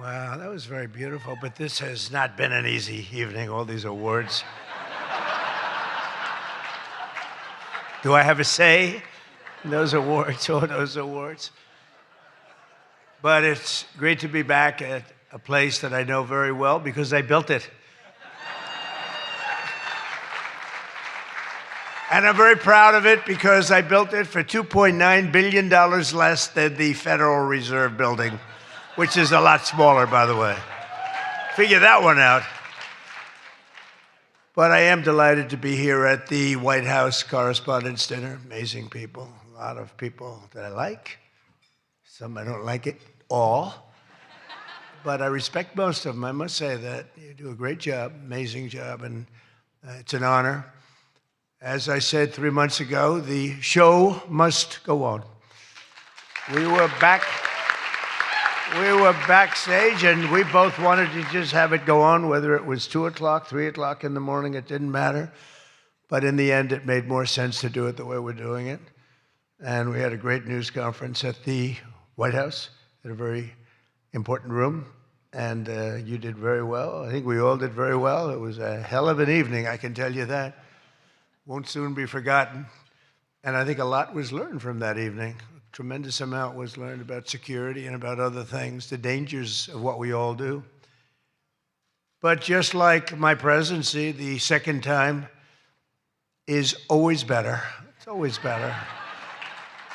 Wow, that was very beautiful, but this has not been an easy evening, all these awards. Do I have a say in those awards, all those awards? But it's great to be back at a place that I know very well because I built it. And I'm very proud of it because I built it for $2.9 billion less than the Federal Reserve building, which is a lot smaller, by the way. Figure that one out. But I am delighted to be here at the White House Correspondents' Dinner. Amazing people, a lot of people that I like. Some I don't like it all. But I respect most of them. I must say that you do a great job, amazing job, and it's an honor. As I said 3 months ago, the show must go on. We were backstage, and we both wanted to just have it go on, whether it was 2 o'clock, 3 o'clock in the morning, it didn't matter. But in the end, it made more sense to do it the way we're doing it. And we had a great news conference at the White House, in a very important room. And you did very well. I think we all did very well. It was a hell of an evening, I can tell you that. Won't soon be forgotten. And I think a lot was learned from that evening. A tremendous amount was learned about security and about other things, the dangers of what we all do. But just like my presidency, the second time is always better. It's always better.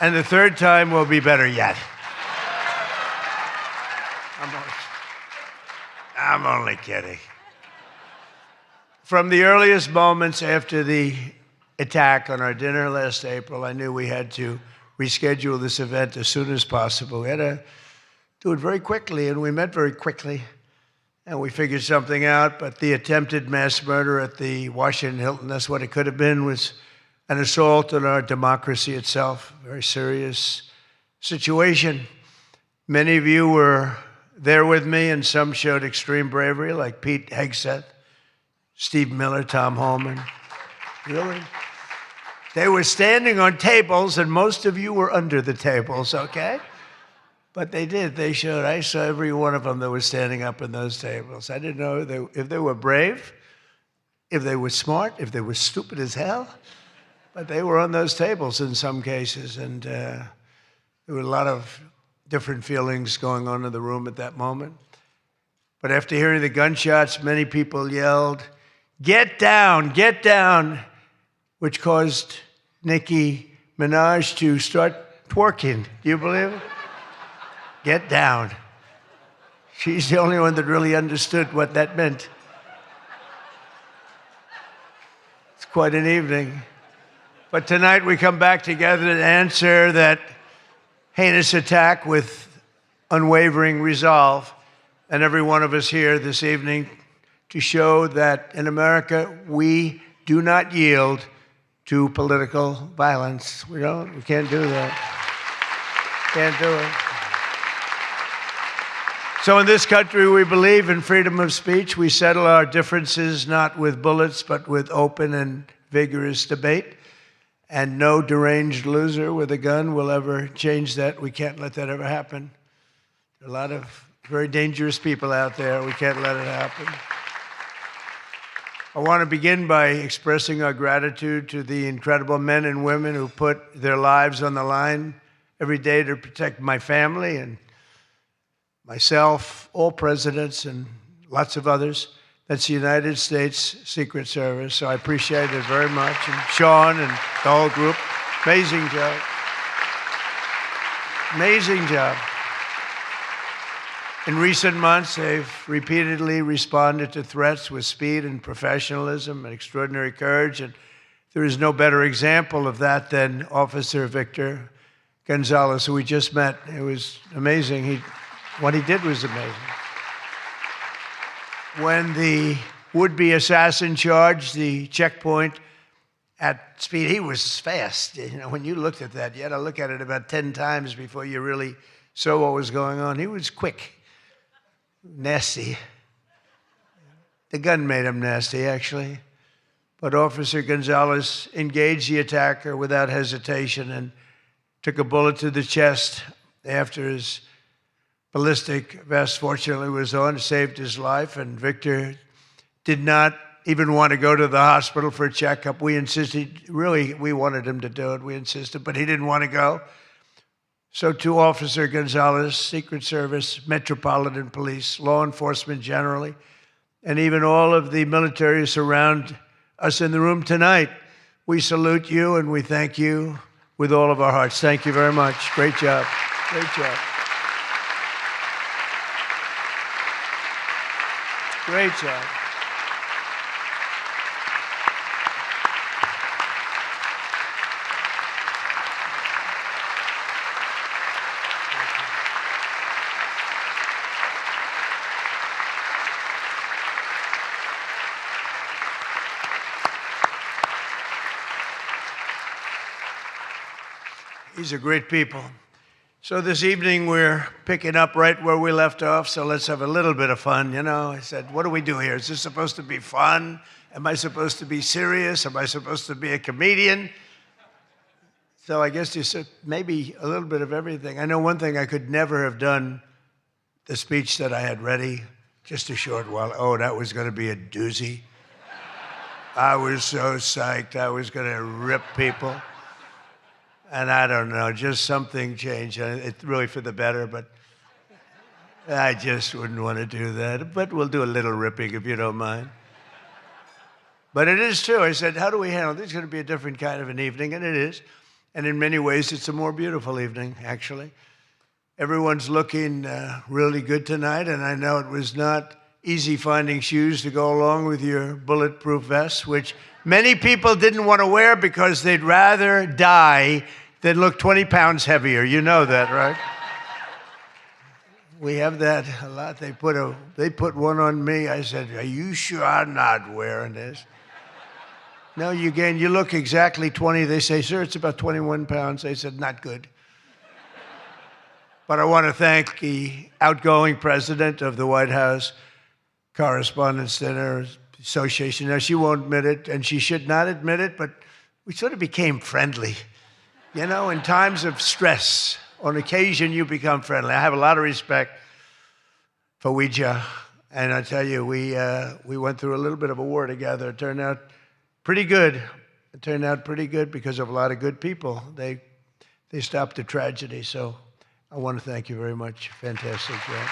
And the third time will be better yet. I'm only kidding. From the earliest moments after the attack on our dinner last April, I knew we had to reschedule this event as soon as possible. We had to do it very quickly, and we met very quickly, and we figured something out. But the attempted mass murder at the Washington Hilton, that's what it could have been, was an assault on our democracy itself, a very serious situation. Many of you were there with me, and some showed extreme bravery, like Pete Hegseth, Steve Miller, Tom Holman. Really? They were standing on tables, and most of you were under the tables, okay? But they did. They showed. I saw every one of them that was standing up in those tables. I didn't know if they were brave, if they were smart, if they were stupid as hell. But they were on those tables in some cases, and there were a lot of different feelings going on in the room at that moment. But after hearing the gunshots, many people yelled, "Get down, get down," which caused Nicki Minaj to start twerking. Do you believe it? Get down. She's the only one that really understood what that meant. It's quite an evening. But tonight we come back together to answer that heinous attack with unwavering resolve. And every one of us here this evening to show that in America, we do not yield to political violence. We can't do that. Can't do it. So in this country, we believe in freedom of speech. We settle our differences not with bullets, but with open and vigorous debate. And no deranged loser with a gun will ever change that. We can't let that ever happen. There are a lot of very dangerous people out there. We can't let it happen. I want to begin by expressing our gratitude to the incredible men and women who put their lives on the line every day to protect my family and myself, all presidents, and lots of others. That's the United States Secret Service, so I appreciate it very much. And Sean and the whole group, amazing job. Amazing job. In recent months, they've repeatedly responded to threats with speed and professionalism and extraordinary courage, and there is no better example of that than Officer Victor Gonzalez, who we just met. It was amazing. What he did was amazing. When the would-be assassin charged the checkpoint at speed, he was fast. You know, when you looked at that, you had to look at it about 10 times before you really saw what was going on. He was quick. Nasty. The gun made him nasty, actually. But Officer Gonzalez engaged the attacker without hesitation and took a bullet to the chest after his ballistic vest, fortunately, was on, saved his life, and Victor did not even want to go to the hospital for a checkup. We insisted, really, we wanted him to do it. We insisted, but he didn't want to go. So to Officer Gonzalez, Secret Service, Metropolitan Police, law enforcement generally, and even all of the military surround us in the room tonight, we salute you and we thank you with all of our hearts. Thank you very much. Great job. Great job. Great job. These are great people. So this evening we're picking up right where we left off, so let's have a little bit of fun, you know. I said, what do we do here? Is this supposed to be fun? Am I supposed to be serious? Am I supposed to be a comedian? So I guess you said maybe a little bit of everything. I know one thing, I could never have done the speech that I had ready just a short while. Oh, that was going to be a doozy. I was so psyched. I was going to rip people. And I don't know, just something changed. It's really for the better, but I just wouldn't want to do that. But we'll do a little ripping if you don't mind. But it is true. I said, how do we handle this? It's going to be a different kind of an evening, and it is. And in many ways, it's a more beautiful evening, actually. Everyone's looking really good tonight, and I know it was not easy finding shoes to go along with your bulletproof vests, which many people didn't want to wear because they'd rather die than look 20 pounds heavier. You know that, right? We have that a lot. They put one on me. I said, are you sure I'm not wearing this? No, you look exactly 20. They say, sir, it's about 21 pounds. I said, not good. But I want to thank the outgoing president of the White House Correspondents' Dinner Association. Now, she won't admit it, and she should not admit it, but we sort of became friendly. You know, in times of stress, on occasion, you become friendly. I have a lot of respect for Ouija, and I tell you, we went through a little bit of a war together. It turned out pretty good. It turned out pretty good because of a lot of good people. They stopped the tragedy, so I want to thank you very much. Fantastic job.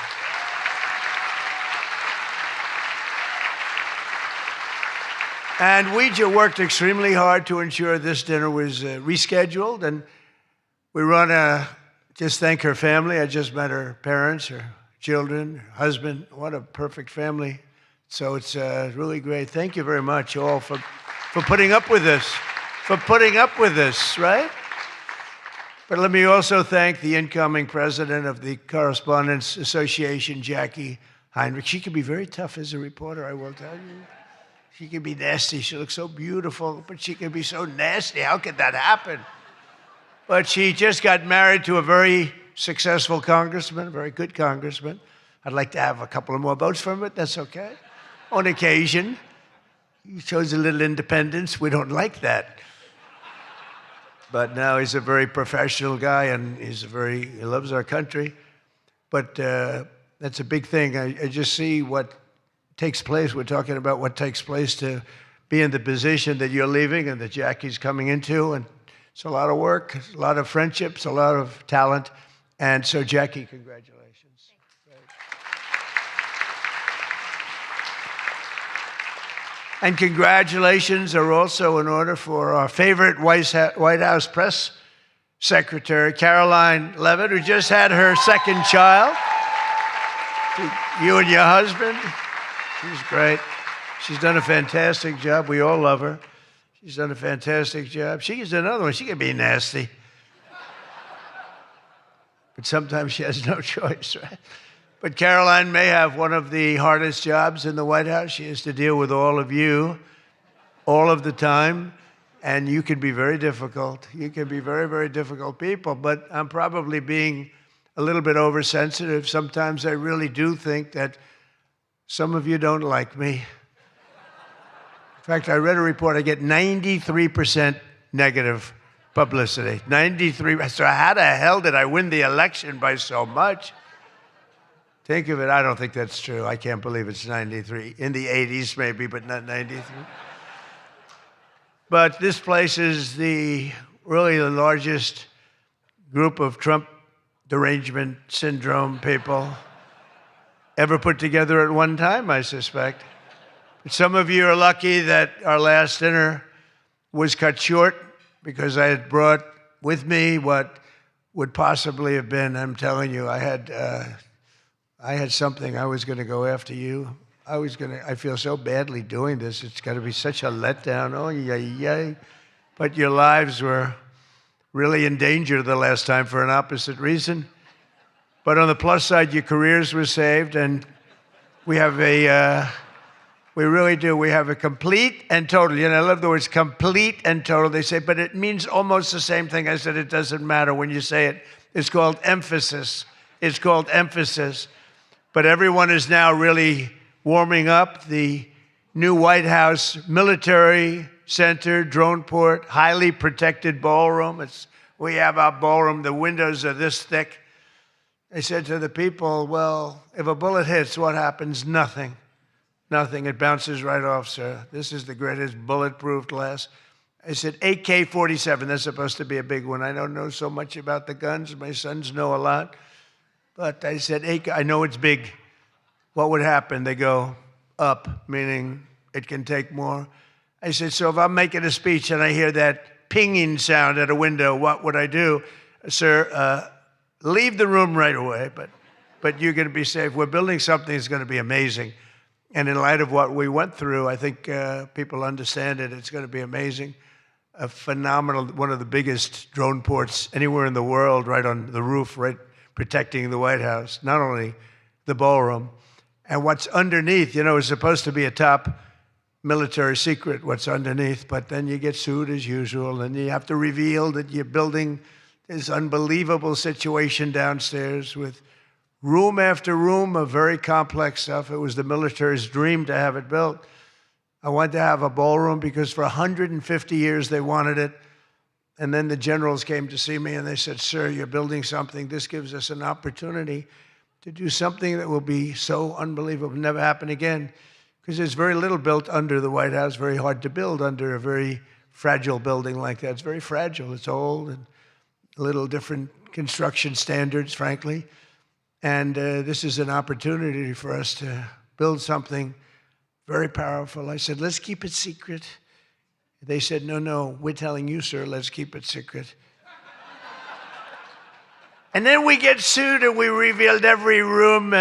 And Ouija worked extremely hard to ensure this dinner was rescheduled. And we want to just thank her family. I just met her parents, her children, her husband. What a perfect family. So it's really great. Thank you very much all for putting up with this, right? But let me also thank the incoming president of the Correspondents Association, Jackie Heinrich. She can be very tough as a reporter, I will tell you. She can be nasty. She looks so beautiful, but she can be so nasty. How could that happen? But she just got married to a very successful congressman, a very good congressman. I'd like to have a couple of more votes from it. That's okay. On occasion, he shows a little independence. We don't like that. But now he's a very professional guy, and he loves our country. But that's a big thing. I just see what takes place. We're talking about what takes place to be in the position that you're leaving and that Jackie's coming into. And it's a lot of work, a lot of friendships, a lot of talent. And so, Jackie, congratulations. And congratulations are also in order for our favorite White House press secretary, Caroline Leavitt, who just had her second child. You and your husband. She's great. She's done a fantastic job. We all love her. She's done a fantastic job. She's another one. She can be nasty. But sometimes she has no choice, right? But Caroline may have one of the hardest jobs in the White House. She has to deal with all of you all of the time. And you can be very difficult. You can be very, very difficult people. But I'm probably being a little bit oversensitive. Sometimes I really do think that some of you don't like me. In fact, I read a report, I get 93% negative publicity. 93%. So how the hell did I win the election by so much? Think of it. I don't think that's true. I can't believe it's 93. In the 80s, maybe, but not 93. But this place is really the largest group of Trump derangement syndrome people ever put together at one time, I suspect. But some of you are lucky that our last dinner was cut short because I had brought with me what would possibly have been, I'm telling you, I had something. I was going to go after you. I feel so badly doing this. It's got to be such a letdown. Oh, yay. But your lives were really in danger the last time for an opposite reason. But on the plus side, your careers were saved, and we really do. We have a complete and total. I love the words complete and total. They say, but it means almost the same thing. I said, it doesn't matter when you say it. It's called emphasis. It's called emphasis. But everyone is now really warming up. The new White House military center, drone port, highly protected ballroom. We have our ballroom. The windows are this thick. I said to the people, well, if a bullet hits, what happens? Nothing. Nothing. It bounces right off, sir. This is the greatest bulletproof glass. I said, AK-47. That's supposed to be a big one. I don't know so much about the guns. My sons know a lot. But I said, I know it's big. What would happen? They go up, meaning it can take more. I said, so if I'm making a speech and I hear that pinging sound at a window, what would I do? Sir, leave the room right away, but you're going to be safe. We're building something that's going to be amazing. And in light of what we went through, I think people understand it. It's going to be amazing. A phenomenal, one of the biggest drone ports anywhere in the world, right on the roof, right protecting the White House, not only the ballroom. And what's underneath, is supposed to be a top military secret, what's underneath, but then you get sued as usual, and you have to reveal that you're building this unbelievable situation downstairs with room after room of very complex stuff. It was the military's dream to have it built. I wanted to have a ballroom because for 150 years they wanted it. And then the generals came to see me and they said, sir, you're building something. This gives us an opportunity to do something that will be so unbelievable, never happen again. Because there's very little built under the White House, very hard to build under a very fragile building like that. It's very fragile, it's old, and a little different construction standards, frankly. And this is an opportunity for us to build something very powerful. I said, let's keep it secret. They said, no, we're telling you, sir, let's keep it secret. And then we get sued and we revealed every room, We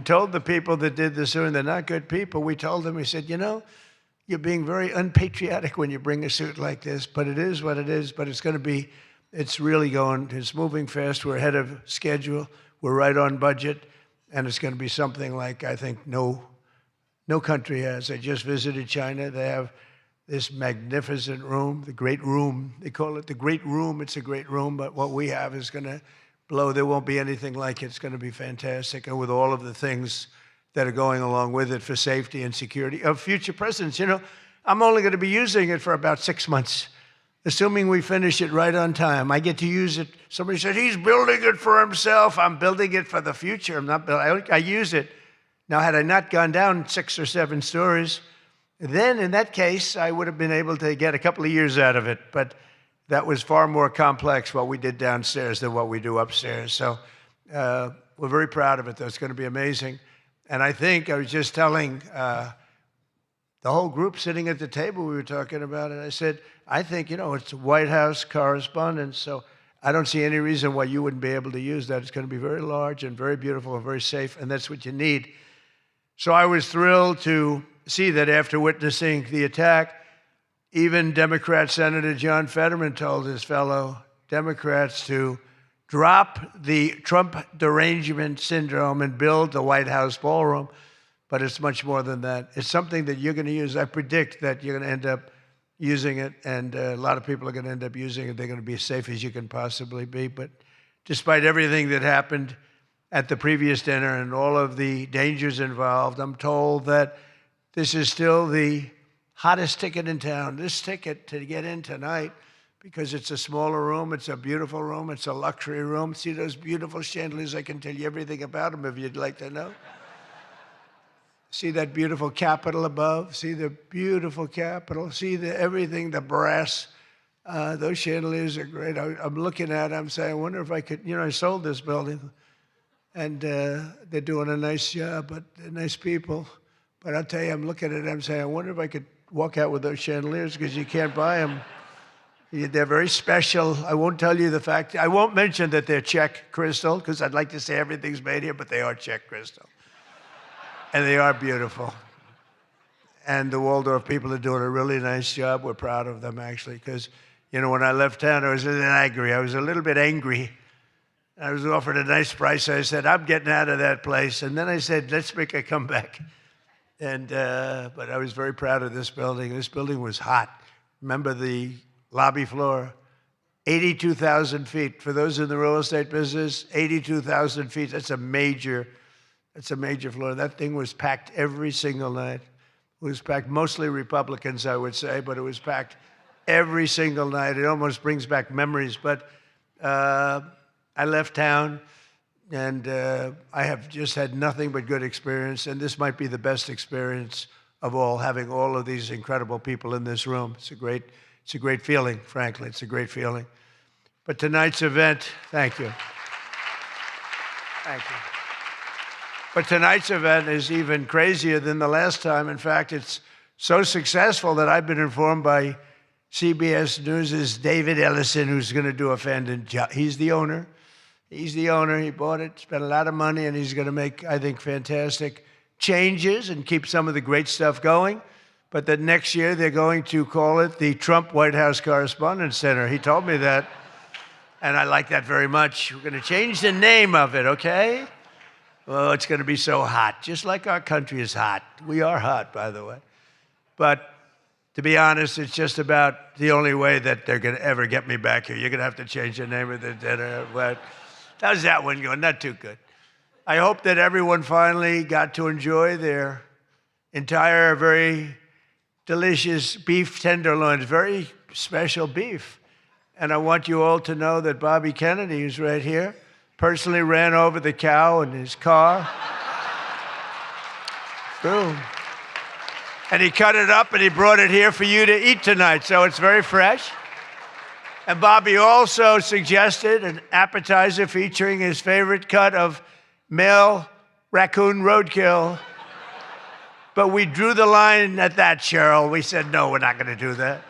told the people that did the suing, they're not good people. We told them, we said, you're being very unpatriotic when you bring a suit like this, but it is what it is, but it's moving fast. We're ahead of schedule. We're right on budget. And it's going to be something like, I think, no country has. I just visited China. They have this magnificent room, the Great Room. They call it the Great Room. It's a great room, but what we have is going to blow. There won't be anything like it. It's going to be fantastic. And with all of the things that are going along with it for safety and security of future presidents. I'm only going to be using it for about 6 months, assuming we finish it right on time. I get to use it. Somebody said, he's building it for himself. I'm building it for the future. I use it. Now, had I not gone down 6 or 7 stories, then in that case, I would have been able to get a couple of years out of it. But that was far more complex, what we did downstairs, than what we do upstairs. So we're very proud of it, though. It's going to be amazing. And I think, I was just telling the whole group sitting at the table, we were talking about it. I said, I think, it's White House correspondence, so I don't see any reason why you wouldn't be able to use that. It's going to be very large and very beautiful and very safe, and that's what you need. So I was thrilled to see that after witnessing the attack, even Democrat Senator John Fetterman told his fellow Democrats to drop the Trump derangement syndrome and build the White House ballroom. But it's much more than that. It's something that you're going to use. I predict that you're going to end up using it, and a lot of people are going to end up using it. They're going to be as safe as you can possibly be. But despite everything that happened at the previous dinner and all of the dangers involved, I'm told that this is still the hottest ticket in town. This ticket to get in tonight because it's a smaller room. It's a beautiful room. It's a luxury room. See those beautiful chandeliers? I can tell you everything about them if you'd like to know. See that beautiful Capitol above? See the beautiful Capitol? See everything, the brass. Those chandeliers are great. I'm looking at them, saying, I wonder if I could, I sold this building. And they're doing a nice job, but they're nice people. But I'll tell you, I'm looking at them saying, I wonder if I could walk out with those chandeliers, because you can't buy them. They're very special. I won't tell you the fact. I won't mention that they're Czech crystal, because I'd like to say everything's made here, but they are Czech crystal. And they are beautiful. And the Waldorf people are doing a really nice job. We're proud of them, actually, because, when I left town, I was a little angry. I was a little bit angry. I was offered a nice price. I said, I'm getting out of that place. And then I said, let's make a comeback. And but I was very proud of this building. This building was hot. Remember the lobby floor? 82,000 feet. For those in the real estate business, 82,000 feet. That's a major floor. That thing was packed every single night. It was packed, mostly Republicans, I would say, but it was packed every single night. It almost brings back memories. But I left town, and I have just had nothing but good experience, and this might be the best experience of all, having all of these incredible people in this room. It's a great feeling, frankly. It's a great feeling. But tonight's event, thank you. Thank you. But tonight's event is even crazier than the last time. In fact, it's so successful that I've been informed by CBS News' David Ellison, who's going to do a fantastic job. He's the owner. He bought it, spent a lot of money, and he's going to make, I think, fantastic changes and keep some of the great stuff going. But that next year they're going to call it the Trump White House Correspondents Center. He told me that, and I like that very much. We're going to change the name of it, okay? Oh, it's going to be so hot, just like our country is hot. We are hot, by the way. But to be honest, it's just about the only way that they're going to ever get me back here. You're going to have to change the name of the dinner. But how's that one going? Not too good. I hope that everyone finally got to enjoy their entire, very delicious beef tenderloins, very special beef. And I want you all to know that Bobby Kennedy, who's right here, personally ran over the cow in his car. Boom. And he cut it up and he brought it here for you to eat tonight, so it's very fresh. And Bobby also suggested an appetizer featuring his favorite cut of male raccoon roadkill. But we drew the line at that, Cheryl. We said, no, we're not going to do that.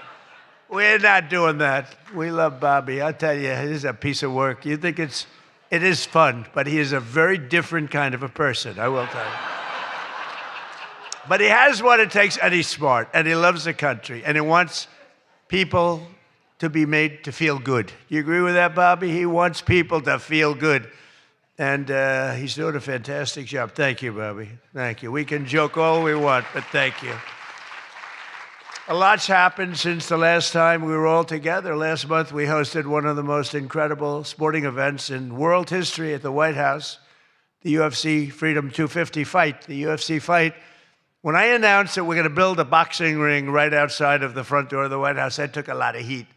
We're not doing that. We love Bobby. I'll tell you, it is a piece of work. You think it is fun, but he is a very different kind of a person, I will tell you. But he has what it takes, and he's smart, and he loves the country, and he wants people to be made to feel good. You agree with that, Bobby? He wants people to feel good. And he's doing a fantastic job. Thank you, Bobby. Thank you. We can joke all we want, but thank you. A lot's happened since the last time we were all together. Last month, we hosted one of the most incredible sporting events in world history at the White House, the UFC Freedom 250 fight. The UFC fight. When I announced that we're going to build a boxing ring right outside of the front door of the White House, that took a lot of heat.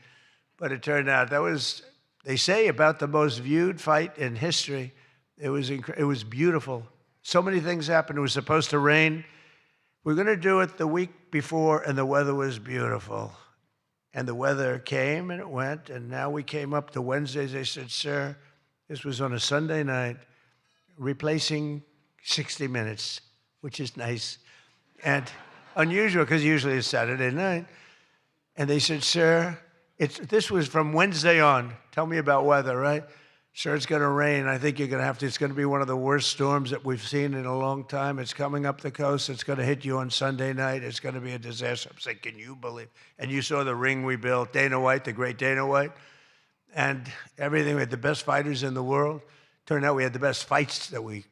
But it turned out that was, they say, about the most viewed fight in history. It was beautiful. So many things happened. It was supposed to rain. We're going to do it the week before, and the weather was beautiful. And the weather came, and it went, and now we came up to Wednesdays. They said, sir, this was on a Sunday night, replacing 60 Minutes, which is nice and unusual, because usually it's Saturday night. And they said, sir, this was from Wednesday on. Tell me about weather, right? Sure, it's going to rain. I think you're going to have to. It's going to be one of the worst storms that we've seen in a long time. It's coming up the coast. It's going to hit you on Sunday night. It's going to be a disaster. I'm saying, can you believe? And you saw the ring we built, Dana White, the great Dana White, and everything. We had the best fighters in the world. Turned out we had the best fights that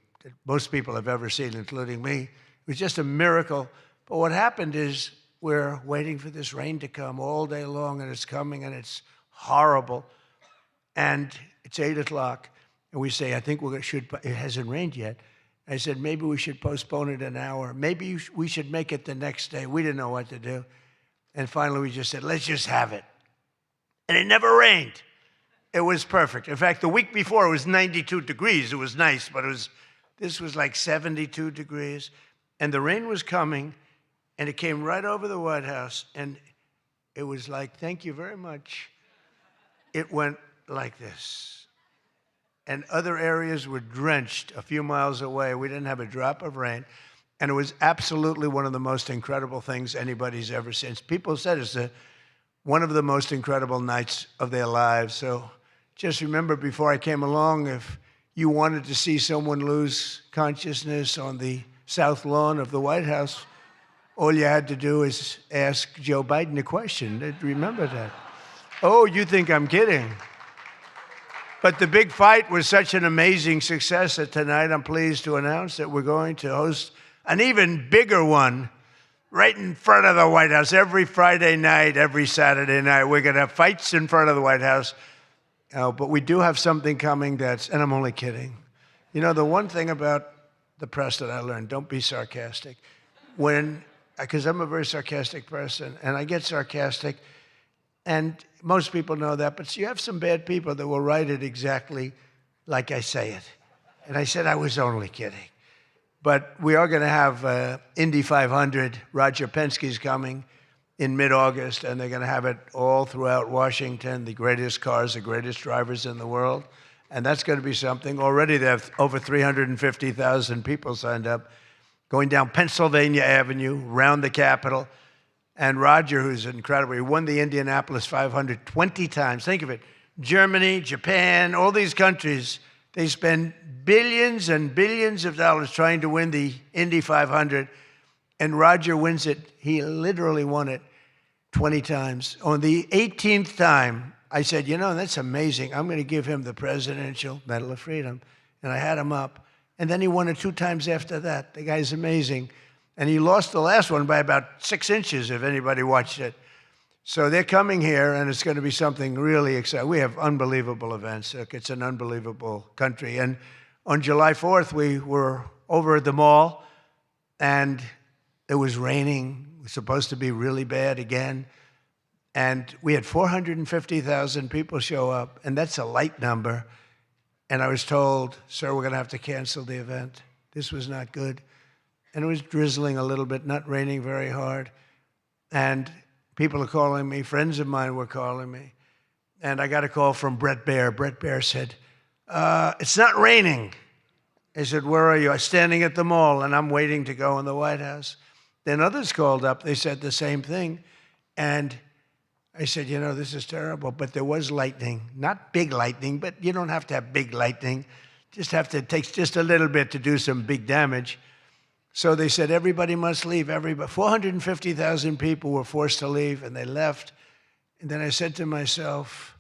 most people have ever seen, including me. It was just a miracle. But what happened is we're waiting for this rain to come all day long, and it's coming, and it's horrible. And it's 8 o'clock, and we say, I think it hasn't rained yet. I said, maybe we should postpone it an hour. Maybe we should make it the next day. We didn't know what to do. And finally, we just said, let's just have it. and it never rained. It was perfect. In fact, the week before it was 92 degrees. It was nice, but this was like 72 degrees. And the rain was coming, and it came right over the White House, and it was like, thank you very much. It went like this. And other areas were drenched a few miles away. We didn't have a drop of rain. And it was absolutely one of the most incredible things anybody's ever seen. People said it's one of the most incredible nights of their lives. So just remember, before I came along, if you wanted to see someone lose consciousness on the South Lawn of the White House, all you had to do is ask Joe Biden a question. Remember that. Oh, you think I'm kidding. But the big fight was such an amazing success that tonight I'm pleased to announce that we're going to host an even bigger one right in front of the White House. Every Friday night, every Saturday night, we're going to have fights in front of the White House. But we do have something coming and I'm only kidding. You know, the one thing about the press that I learned, don't be sarcastic. Because I'm a very sarcastic person, and I get sarcastic, and most people know that, but you have some bad people that will write it exactly like I say it. And I said I was only kidding. But we are going to have Indy 500. Roger Penske's coming in mid-August, and they're going to have it all throughout Washington, the greatest cars, the greatest drivers in the world. And that's going to be something. Already they have over 350,000 people signed up, going down Pennsylvania Avenue, around the Capitol. And Roger, who's incredible, he won the Indianapolis 500 20 times. Think of it. Germany, Japan, all these countries, they spend billions and billions of dollars trying to win the Indy 500. And Roger wins it. He literally won it 20 times. On the 18th time, I said, you know, that's amazing. I'm going to give him the Presidential Medal of Freedom. And I had him up. And then he won it 2 times after that. The guy's amazing. And he lost the last one by about 6 inches, if anybody watched it. So they're coming here, and it's going to be something really exciting. We have unbelievable events. It's an unbelievable country. And on July 4th, we were over at the mall, and it was raining. It was supposed to be really bad again. And we had 450,000 people show up, and that's a light number. And I was told, sir, we're going to have to cancel the event. This was not good. And it was drizzling a little bit, not raining very hard. And people are calling me. Friends of mine were calling me. And I got a call from Bret Baier. Bret Baier said, it's not raining. I said, where are you? I'm standing at the mall, and I'm waiting to go in the White House. Then others called up. They said the same thing. And I said, you know, this is terrible. But there was lightning. Not big lightning, but you don't have to have big lightning. It takes just a little bit to do some big damage. So they said, everybody must leave. 450,000 people were forced to leave, and they left. And then I said to myself,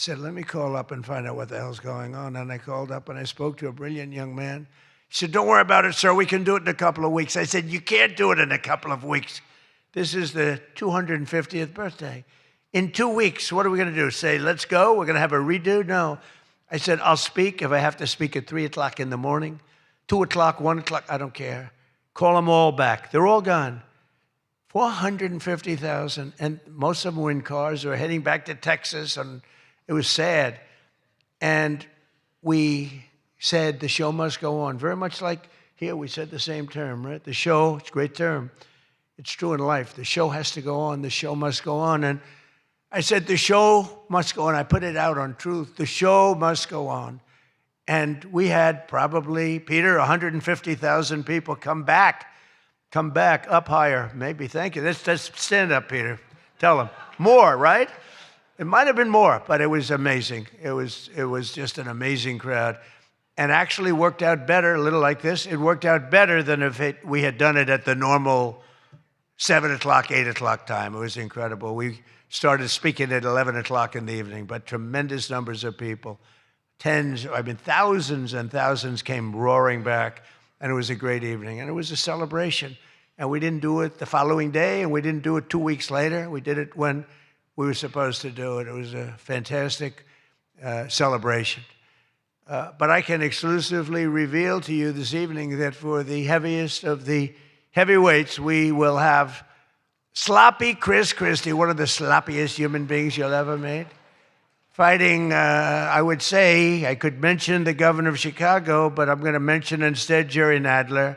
let me call up and find out what the hell's going on. And I called up, and I spoke to a brilliant young man. He said, don't worry about it, sir. We can do it in a couple of weeks. I said, you can't do it in a couple of weeks. This is the 250th birthday. In 2 weeks, what are we going to do? Say, let's go? We're going to have a redo? No. I said, I'll speak if I have to speak at 3 o'clock in the morning, 2 o'clock, 1 o'clock, I don't care. Call them all back. They're all gone. 450,000, and most of them were in cars. They were heading back to Texas, and it was sad. And we said the show must go on. Very much like here, we said the same term, right? The show, it's a great term. It's true in life. The show has to go on. The show must go on. And I said, the show must go on. I put it out on Truth. The show must go on. And we had probably, Peter, 150,000 people come back, up higher, maybe. Thank you. Let's stand up, Peter. Tell them. More, right? It might have been more, but it was amazing. It was just an amazing crowd. And actually worked out better, a little like this. It worked out better than if we had done it at the normal 7 o'clock, 8 o'clock time. It was incredible. We started speaking at 11 o'clock in the evening, but tremendous numbers of people. Thousands and thousands came roaring back, and it was a great evening. And it was a celebration. And we didn't do it the following day, and we didn't do it 2 weeks later. We did it when we were supposed to do it. It was a fantastic celebration. But I can exclusively reveal to you this evening that for the heaviest of the heavyweights, we will have Sloppy Chris Christie, one of the sloppiest human beings you'll ever meet. Fighting, I would say, I could mention the governor of Chicago, but I'm going to mention instead Jerry Nadler.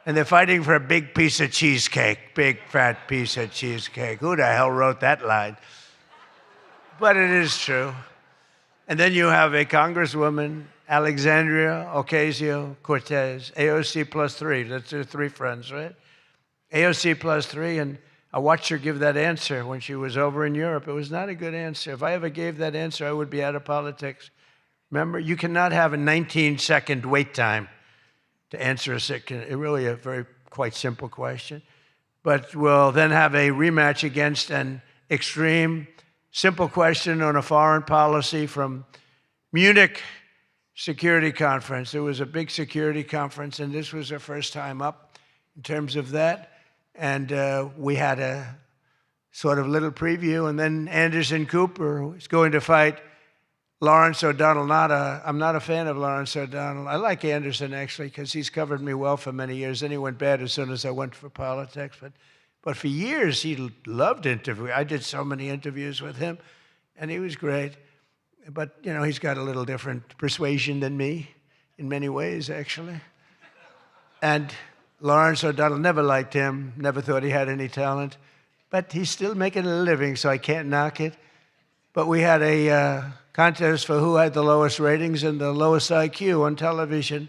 And they're fighting for a big piece of cheesecake, big fat piece of cheesecake. Who the hell wrote that line? But it is true. And then you have a Congresswoman, Alexandria Ocasio-Cortez, AOC plus 3. That's her 3 friends, right? AOC plus 3, and I watched her give that answer when she was over in Europe. It was not a good answer. If I ever gave that answer, I would be out of politics. Remember, you cannot have a 19-second wait time to answer really a very quite simple question. But we'll then have a rematch against an extreme, simple question on a foreign policy from Munich Security Conference. It was a big security conference, and this was our first time up in terms of that. And we had a sort of little preview, and then Anderson Cooper is going to fight Lawrence O'Donnell. I'm not a fan of Lawrence O'Donnell. I like Anderson, actually, because he's covered me well for many years. Then he went bad as soon as I went for politics. But for years, he loved interviewing. I did so many interviews with him, and he was great. But, you know, he's got a little different persuasion than me in many ways, actually. And Lawrence O'Donnell, never liked him, never thought he had any talent. But he's still making a living, so I can't knock it. But we had a contest for who had the lowest ratings and the lowest IQ on television.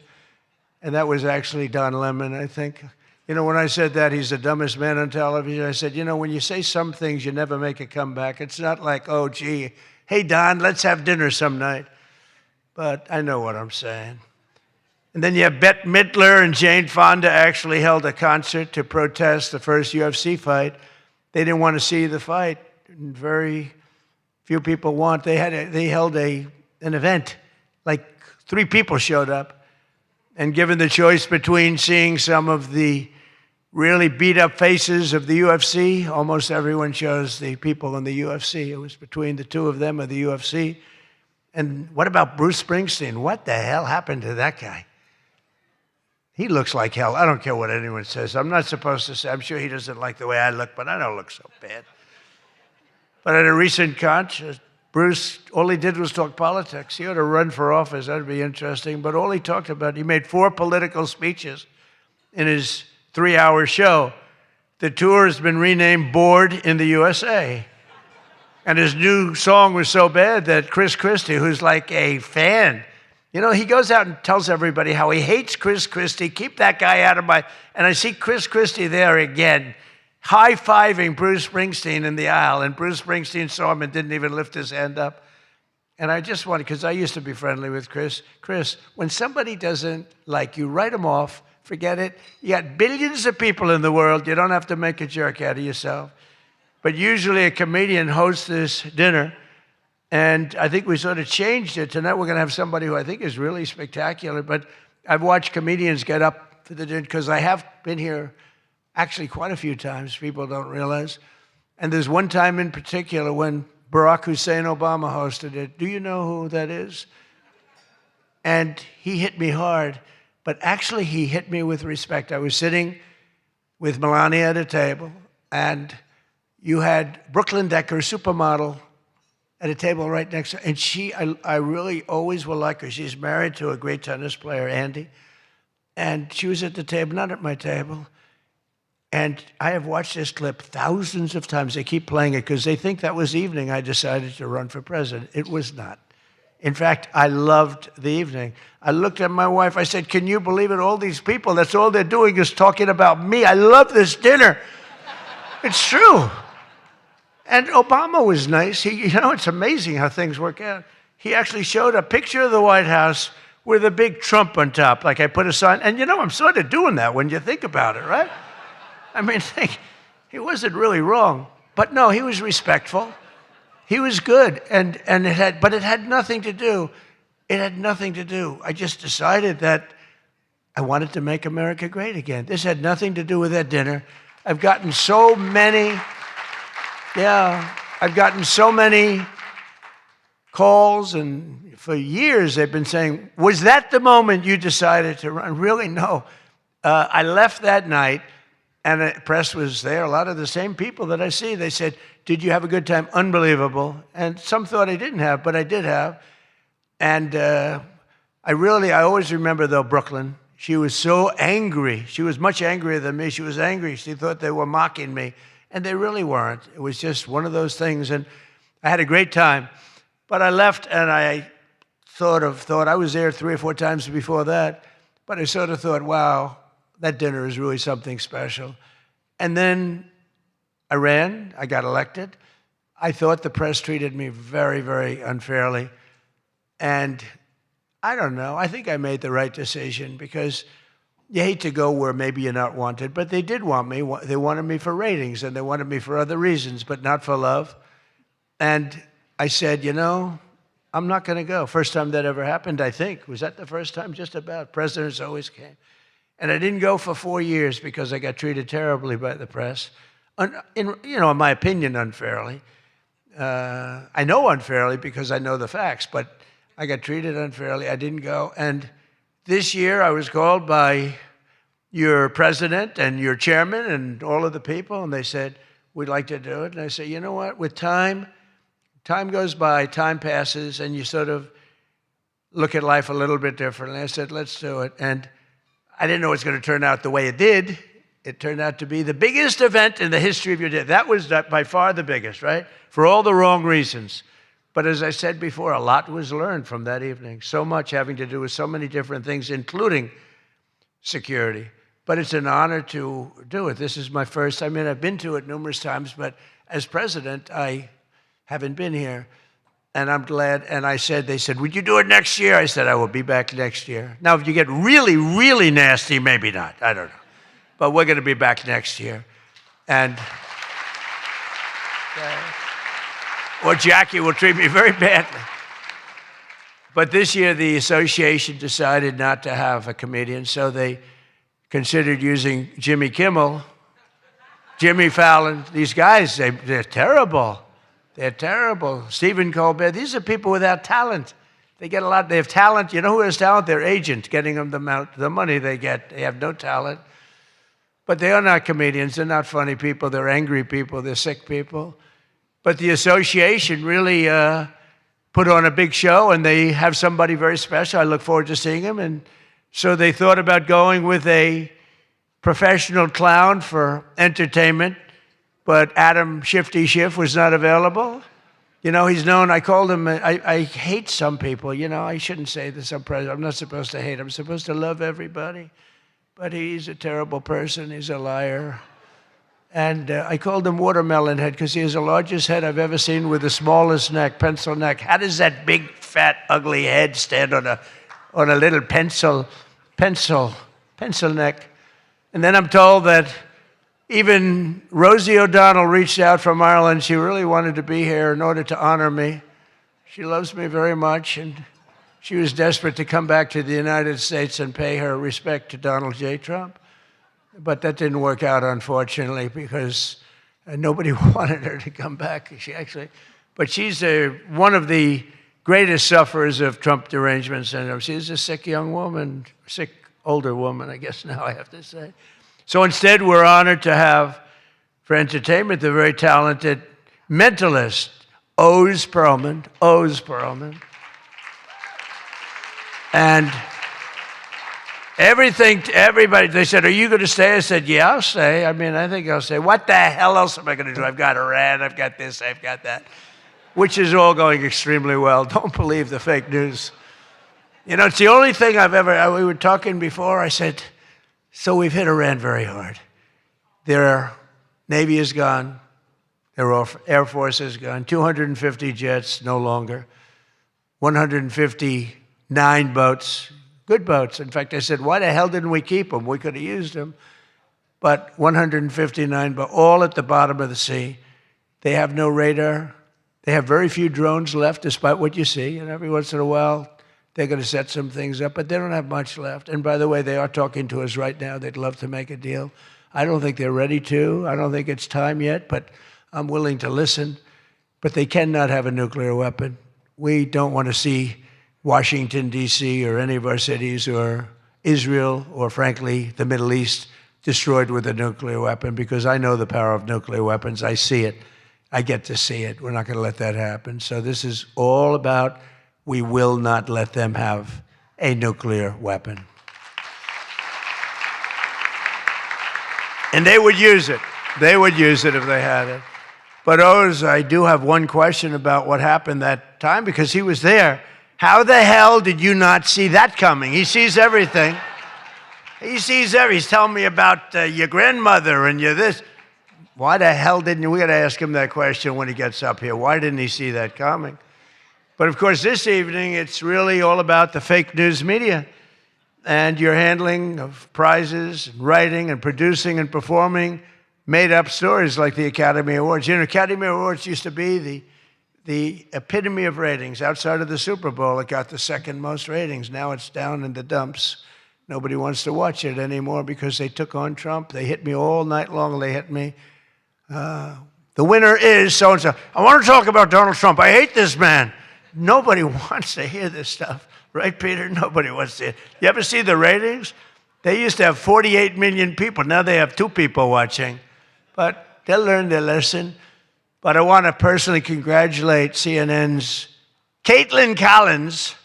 And that was actually Don Lemon, I think. You know, when I said that he's the dumbest man on television, I said, you know, when you say some things, you never make a comeback. It's not like, oh, gee, hey, Don, let's have dinner some night. But I know what I'm saying. And then you have Bette Midler and Jane Fonda actually held a concert to protest the first UFC fight. They didn't want to see the fight. Very few people want. They held an event. Like 3 people showed up. And given the choice between seeing some of the really beat-up faces of the UFC, almost everyone chose the people in the UFC. It was between the 2 of them or the UFC. And what about Bruce Springsteen? What the hell happened to that guy? He looks like hell. I don't care what anyone says. I'm not supposed to say. I'm sure he doesn't like the way I look, but I don't look so bad. But at a recent concert, Bruce, all he did was talk politics. He ought to run for office. That would be interesting. But all he talked about, he made 4 political speeches in his 3-hour show. The tour has been renamed Bored in the USA. And his new song was so bad that Chris Christie, who's like a fan, you know, he goes out and tells everybody how he hates Chris Christie. Keep that guy out of my... And I see Chris Christie there again, high-fiving Bruce Springsteen in the aisle. And Bruce Springsteen saw him and didn't even lift his hand up. And I just wanted, because I used to be friendly with Chris. Chris, when somebody doesn't like you, write them off. Forget it. You got billions of people in the world. You don't have to make a jerk out of yourself. But usually a comedian hosts this dinner. And I think we sort of changed it. Tonight we're going to have somebody who I think is really spectacular. But I've watched comedians get up for the dinner because I have been here actually quite a few times. People don't realize. And there's one time in particular when Barack Hussein Obama hosted it. Do you know who that is? And he hit me hard. But actually he hit me with respect. I was sitting with Melania at a table. And you had Brooklyn Decker, supermodel, at a table right next to her. And I really always will like her. She's married to a great tennis player, Andy. And she was at the table, not at my table. And I have watched this clip thousands of times. They keep playing it because they think that was the evening I decided to run for president. It was not. In fact, I loved the evening. I looked at my wife. I said, can you believe it? All these people, that's all they're doing is talking about me. I love this dinner. It's true. And Obama was nice. It's amazing how things work out. He actually showed a picture of the White House with a big Trump on top. Like I put a sign. And I'm sort of doing that when you think about it, right? I mean, he wasn't really wrong. But no, he was respectful. He was good. But it had nothing to do. It had nothing to do. I just decided that I wanted to make America great again. This had nothing to do with that dinner. I've gotten so many calls, and for years they've been saying, was that the moment you decided to run? Really, no. I left that night, And the press was there, a lot of the same people that I see. They said, did you have a good time? Unbelievable. And some thought I didn't have, but I did have. And I always remember, though, Brooklyn. She was so angry. She was much angrier than me. She was angry. She thought they were mocking me. And they really weren't. It was just one of those things. And I had a great time. But I left, and I thought I was there 3 or 4 times before that. But I sort of thought, wow, that dinner is really something special. And then I ran. I got elected. I thought the press treated me very, very unfairly. And I don't know. I think I made the right decision, because you hate to go where maybe you're not wanted, but they did want me. They wanted me for ratings, and they wanted me for other reasons, but not for love. And I said, I'm not going to go. First time that ever happened, I think. Was that the first time? Just about. Presidents always came. And I didn't go for 4 years because I got treated terribly by the press. In my opinion, unfairly. I know unfairly because I know the facts, but I got treated unfairly. I didn't go. And this year I was called by your president and your chairman and all of the people, and they said, we'd like to do it. And I said, you know what? With time goes by, time passes, and you sort of look at life a little bit differently. I said, let's do it. And I didn't know it was going to turn out the way it did. It turned out to be the biggest event in the history of your day. That was by far the biggest, right? For all the wrong reasons. But as I said before, a lot was learned from that evening. So much having to do with so many different things, including security. But it's an honor to do it. This is my first. I've been to it numerous times, but as president, I haven't been here. And I'm glad. And they said, would you do it next year? I said, I will be back next year. Now, if you get really, really nasty, maybe not. I don't know. But we're going to be back next year. And or Jackie will treat me very badly. But this year, the association decided not to have a comedian, so they considered using Jimmy Kimmel, Jimmy Fallon. These guys, they're terrible. They're terrible. Stephen Colbert. These are people without talent. They get a lot. They have talent. You know who has talent? Their agent, getting them the money they get. They have no talent. But they are not comedians. They're not funny people. They're angry people. They're sick people. But the association really put on a big show, and they have somebody very special. I look forward to seeing him. And so they thought about going with a professional clown for entertainment, but Adam Shifty Schiff was not available. He's known. I called him. I hate some people. I shouldn't say this. I'm not supposed to hate. I'm supposed to love everybody. But he's a terrible person. He's a liar. And I called him Watermelon Head because he has the largest head I've ever seen with the smallest neck, pencil neck. How does that big, fat, ugly head stand on a little pencil neck? And then I'm told that even Rosie O'Donnell reached out from Ireland. She really wanted to be here in order to honor me. She loves me very much, and she was desperate to come back to the United States and pay her respect to Donald J. Trump. But that didn't work out, unfortunately, because nobody wanted her to come back. But she's one of the greatest sufferers of Trump derangement syndrome. She's a sick young woman, sick older woman, I guess now I have to say. So instead, we're honored to have, for entertainment, the very talented mentalist, Oz Perlman. And everybody, they said, are you going to stay? I said, yeah, I'll stay. I think I'll stay. What the hell else am I going to do? I've got Iran, I've got this, I've got that, which is all going extremely well. Don't believe the fake news. It's the only thing we were talking before, I said, so we've hit Iran very hard. Their Navy is gone. Their Air Force is gone. 250 jets, no longer. 159 boats, good boats. In fact, I said, why the hell didn't we keep them? We could have used them. But 159 boats, all at the bottom of the sea. They have no radar. They have very few drones left, despite what you see. And every once in a while, they're going to set some things up, but they don't have much left. And by the way, they are talking to us right now. They'd love to make a deal. I don't think they're ready to. I don't think it's time yet, but I'm willing to listen. But they cannot have a nuclear weapon. We don't want to see Washington, D.C., or any of our cities, or Israel, or frankly, the Middle East, destroyed with a nuclear weapon, because I know the power of nuclear weapons. I see it. I get to see it. We're not going to let that happen. So this is all about, we will not let them have a nuclear weapon. And they would use it. They would use it if they had it. But Oz, I do have one question about what happened that time, because he was there. How the hell did you not see that coming? He sees everything. He sees everything. He's telling me about your grandmother and your this. Why the hell didn't you? We got to ask him that question when he gets up here. Why didn't he see that coming? But of course, this evening, it's really all about the fake news media and your handling of prizes, and writing and producing and performing made-up stories like the Academy Awards. You know, Academy Awards used to be the epitome of ratings. Outside of the Super Bowl, it got the second most ratings. Now it's down in the dumps. Nobody wants to watch it anymore because they took on Trump. They hit me all night long. They hit me. The winner is so-and-so. I want to talk about Donald Trump. I hate this man. Nobody wants to hear this stuff. Right, Peter? Nobody wants to hear. You ever see the ratings? They used to have 48 million people. Now they have 2 people watching. But they'll learn their lesson. But I want to personally congratulate CNN's Caitlin Collins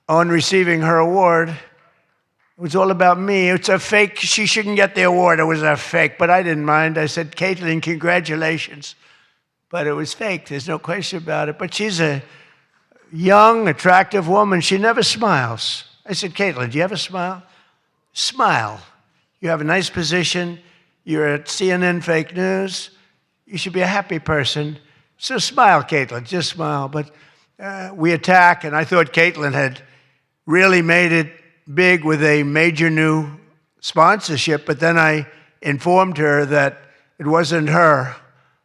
on receiving her award. It was all about me. It's a fake. She shouldn't get the award. It was a fake. But I didn't mind. I said, Caitlin, congratulations. But it was fake. There's no question about it. But she's a young, attractive woman. She never smiles. I said, Caitlin, do you ever smile? Smile. You have a nice position. You're at CNN Fake News. You should be a happy person. So smile, Caitlin. Just smile. But we attack, and I thought Caitlin had really made it big with a major new sponsorship, but then I informed her that it wasn't her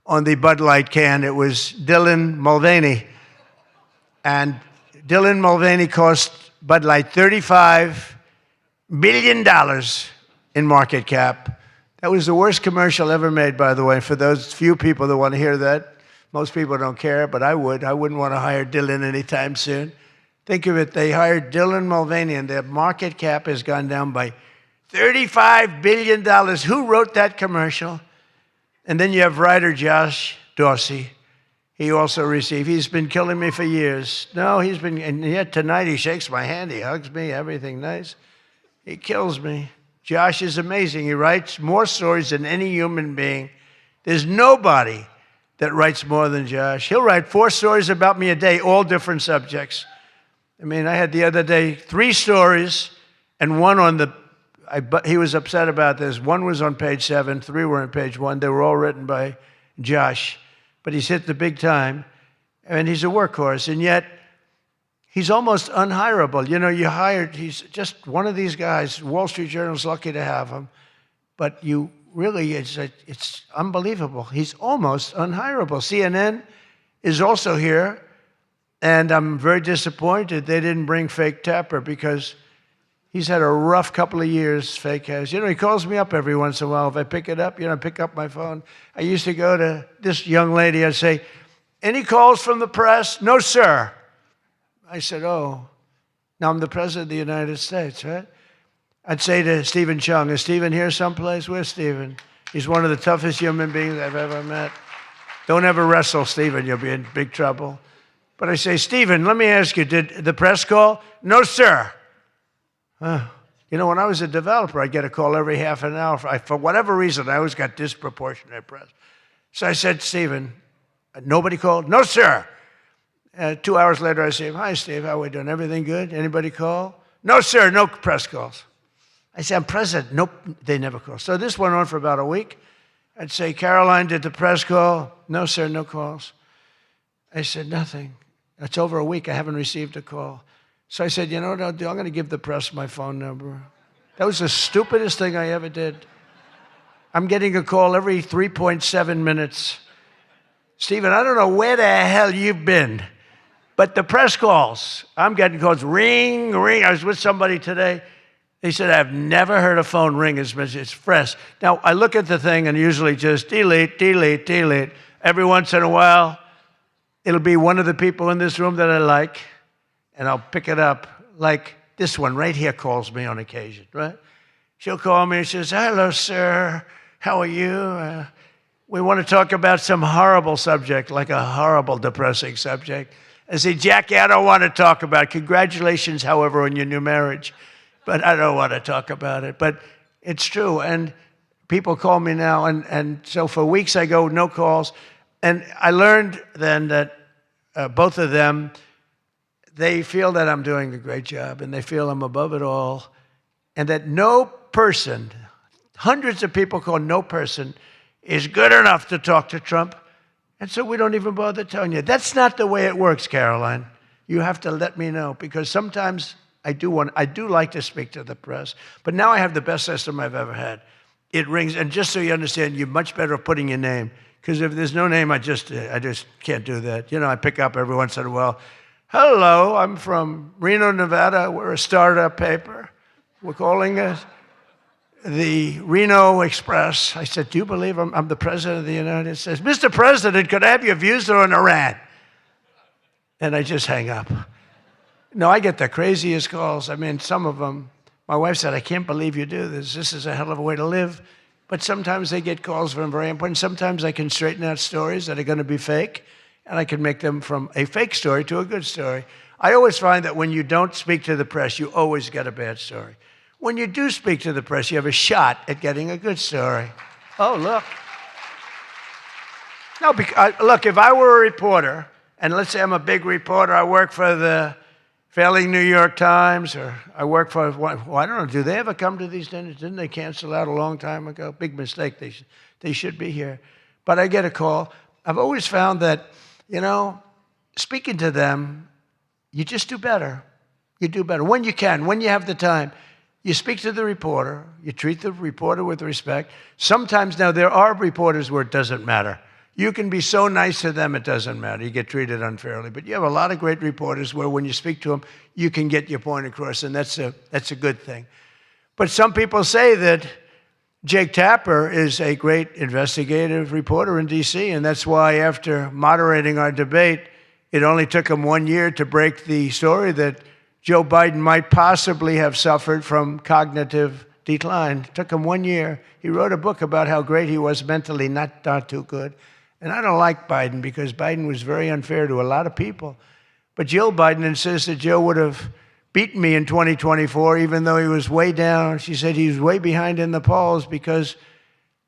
on the Bud Light can. It was Dylan Mulvaney. And Dylan Mulvaney cost Bud Light $35 billion in market cap. That was the worst commercial ever made, by the way, for those few people that want to hear that. Most people don't care, but I would. I wouldn't want to hire Dylan anytime soon. Think of it, they hired Dylan Mulvaney, and their market cap has gone down by $35 billion. Who wrote that commercial? And then you have writer Josh Dorsey. He also received, he's been killing me for years. No, he's been, and yet tonight he shakes my hand, he hugs me, everything nice. He kills me. Josh is amazing. He writes more stories than any human being. There's nobody that writes more than Josh. He'll write 4 stories about me a day, all different subjects. I mean, I had the other day 3 stories, and one on the, he was upset about this. 1 was on page 7, 3 were on page 1. They were all written by Josh. But he's hit the big time, and he's a workhorse, and yet he's almost unhirable. You know, he's just one of these guys. Wall Street Journal's lucky to have him, but you really, it's unbelievable. He's almost unhirable. CNN is also here, and I'm very disappointed they didn't bring Fake Tapper, because he's had a rough couple of years, Fake has. You know, he calls me up every once in a while. If I pick it up, I pick up my phone. I used to go to this young lady, I'd say, any calls from the press? No, sir. I said, oh, now I'm the President of the United States, right? I'd say to Stephen Chung, is Stephen here someplace? Where's Stephen? He's one of the toughest human beings I've ever met. Don't ever wrestle Stephen, you'll be in big trouble. But I say, Stephen, let me ask you, did the press call? No, sir. You know, when I was a developer, I'd get a call every half an hour. For whatever reason, I always got disproportionate press. So I said, Stephen, nobody called? No, sir. 2 hours later, I say, hi, Steve, how are we doing? Everything good? Anybody call? No, sir, no press calls. I say, I'm president. Nope, they never call. So this went on for about a week. I'd say, Caroline, did the press call? No, sir, no calls. I said, nothing. It's over a week. I haven't received a call. So I said, you know what I'll do? I'm going to give the press my phone number. That was the stupidest thing I ever did. I'm getting a call every 3.7 minutes. Stephen, I don't know where the hell you've been, but the press calls, I'm getting calls, ring, ring. I was with somebody today. They said, I've never heard a phone ring as much as it's fresh. Now, I look at the thing and usually just delete, delete, delete. Every once in a while, it'll be one of the people in this room that I like, and I'll pick it up. Like this one right here calls me on occasion, right? she'll call me and she says, hello, sir. How are you? We want to talk about some horrible subject, like a horrible, depressing subject. I say, Jackie, I don't want to talk about it. Congratulations, however, on your new marriage. But I don't want to talk about it. But it's true. And people call me now. And so for weeks I go, no calls. And I learned then that both of them, they feel that I'm doing a great job. And they feel I'm above it all. And that no person, hundreds of people call no person, is good enough to talk to Trump. And so we don't even bother telling you. That's not the way it works, Caroline. You have to let me know, because sometimes I do like to speak to the press. But now I have the best system I've ever had. It rings, and just so you understand, you're much better at putting your name. Because if there's no name, I just can't do that. You know, I pick up every once in a while. Hello, I'm from Reno, Nevada. We're a startup paper. We're calling us the Reno Express. I said, do you believe I'm the president of the United States? Mr. President, could I have your views on Iran? And I just hang up. No, I get the craziest calls. I mean, some of them, my wife said, I can't believe you do this. This is a hell of a way to live. But sometimes they get calls from very important. Sometimes I can straighten out stories that are going to be fake, and I can make them from a fake story to a good story. I always find that when you don't speak to the press, you always get a bad story. When you do speak to the press, you have a shot at getting a good story. Oh, look. No, look, if I were a reporter, and let's say I'm a big reporter, I work for the failing New York Times, or I work for, well, I don't know, do they ever come to these dinners? Didn't they cancel out a long time ago? Big mistake. They should be here. But I get a call. I've always found that, you know, speaking to them, you just do better. You do better when you can, when you have the time. You speak to the reporter. You treat the reporter with respect. Sometimes now there are reporters where it doesn't matter. You can be so nice to them, it doesn't matter. You get treated unfairly. But you have a lot of great reporters where when you speak to them, you can get your point across, and that's a good thing. But some people say that Jake Tapper is a great investigative reporter in D.C., and that's why after moderating our debate, it only took him 1 year to break the story that Joe Biden might possibly have suffered from cognitive decline. It took him 1 year. He wrote a book about how great he was mentally, not too good. And I don't like Biden because Biden was very unfair to a lot of people. But Jill Biden insists that Joe would have beaten me in 2024, even though he was way down. She said he was way behind in the polls because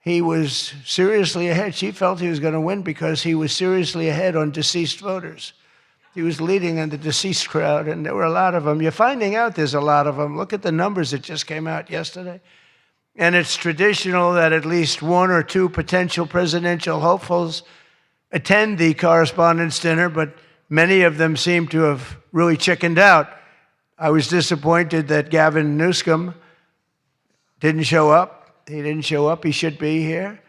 he was seriously ahead. She felt he was going to win because he was seriously ahead on deceased voters. He was leading in the deceased crowd, and there were a lot of them. You're finding out there's a lot of them. Look at the numbers that just came out yesterday. And it's traditional that at least one or two potential presidential hopefuls attend the Correspondents' Dinner, but many of them seem to have really chickened out. I was disappointed that Gavin Newsom didn't show up. He didn't show up. He should be here.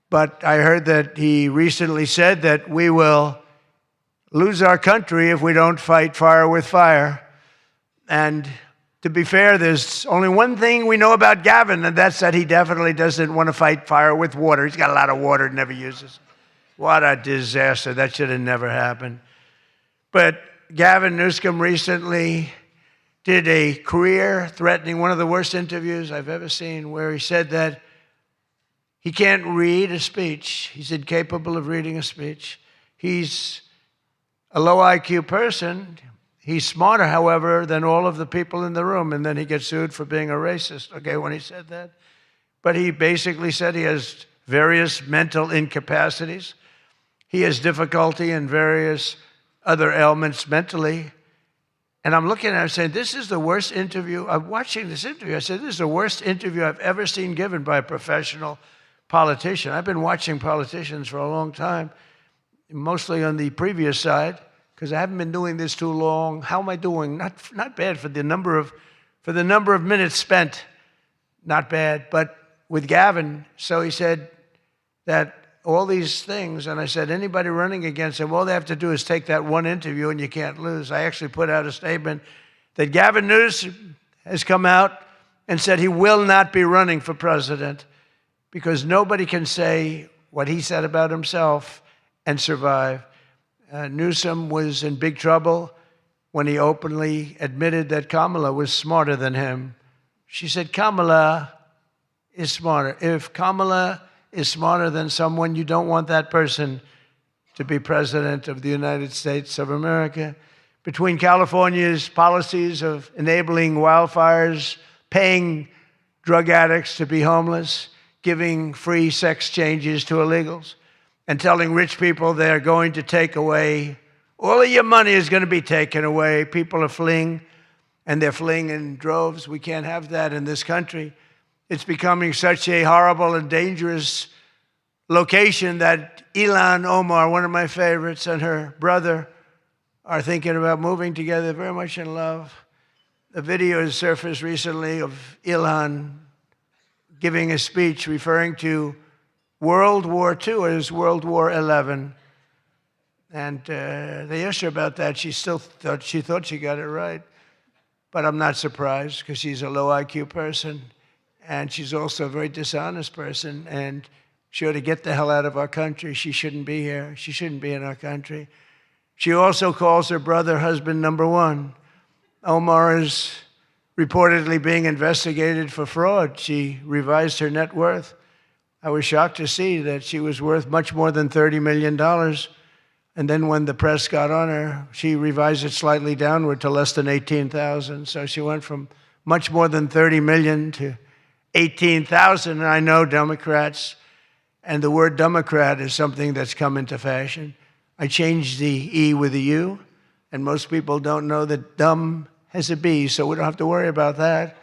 But I heard that he recently said that we will lose our country if we don't fight fire with fire. And to be fair, there's only one thing we know about Gavin, and that's that he definitely doesn't want to fight fire with water. He's got a lot of water he never uses. What a disaster. That should have never happened. But Gavin Newsom recently did a career-threatening, one of the worst interviews I've ever seen, where he said that he can't read a speech. He's incapable of reading a speech. He's a low IQ person. He's smarter, however, than all of the people in the room. And then he gets sued for being a racist, okay, when he said that. But he basically said he has various mental incapacities. He has difficulty in various other ailments mentally. And I'm looking at him saying, this is the worst interview. I'm watching this interview. I said, this is the worst interview I've ever seen given by a professional politician. I've been watching politicians for a long time, mostly on the previous side, because I haven't been doing this too long. How am I doing? Not bad for the number of minutes spent. Not bad. But with Gavin, so he said that all these things, and I said, anybody running against him, all they have to do is take that one interview and you can't lose. I actually put out a statement that Gavin Newsom has come out and said he will not be running for president because nobody can say what he said about himself and survive. Newsom was in big trouble when he openly admitted that Kamala was smarter than him. She said, Kamala, is smarter. If Kamala is smarter than someone, you don't want that person to be president of the United States of America. Between California's policies of enabling wildfires, paying drug addicts to be homeless, giving free sex changes to illegals, and telling rich people they're going to take away, all of your money is going to be taken away. People are fleeing, and they're fleeing in droves. We can't have that in this country. It's becoming such a horrible and dangerous location that Ilhan Omar, one of my favorites, and her brother are thinking about moving together, very much in love. A video has surfaced recently of Ilhan giving a speech referring to World War II as World War XI. And they asked her about that. She thought she got it right. But I'm not surprised, because she's a low IQ person. And she's also a very dishonest person. And she ought to get the hell out of our country. She shouldn't be here. She shouldn't be in our country. She also calls her brother husband number one. Omar is reportedly being investigated for fraud. She revised her net worth. I was shocked to see that she was worth much more than $30 million. And then when the press got on her, she revised it slightly downward to less than 18,000. So she went from much more than 30 million to 18,000. And I know Democrats, and the word Democrat is something that's come into fashion. I changed the E with a U, and most people don't know that dumb has a B, so we don't have to worry about that.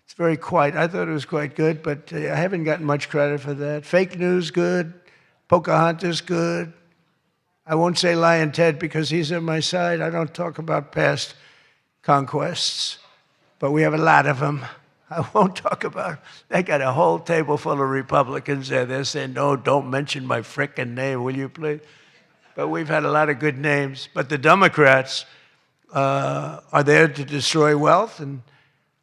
It's very quiet. I thought it was quite good, but I haven't gotten much credit for that. Fake news, good. Pocahontas, good. I won't say Lion Ted because he's on my side. I don't talk about past conquests, but we have a lot of them. I won't talk about it. They got a whole table full of Republicans there. They're saying, no, don't mention my frickin' name, will you please? But we've had a lot of good names. But the Democrats are there to destroy wealth, and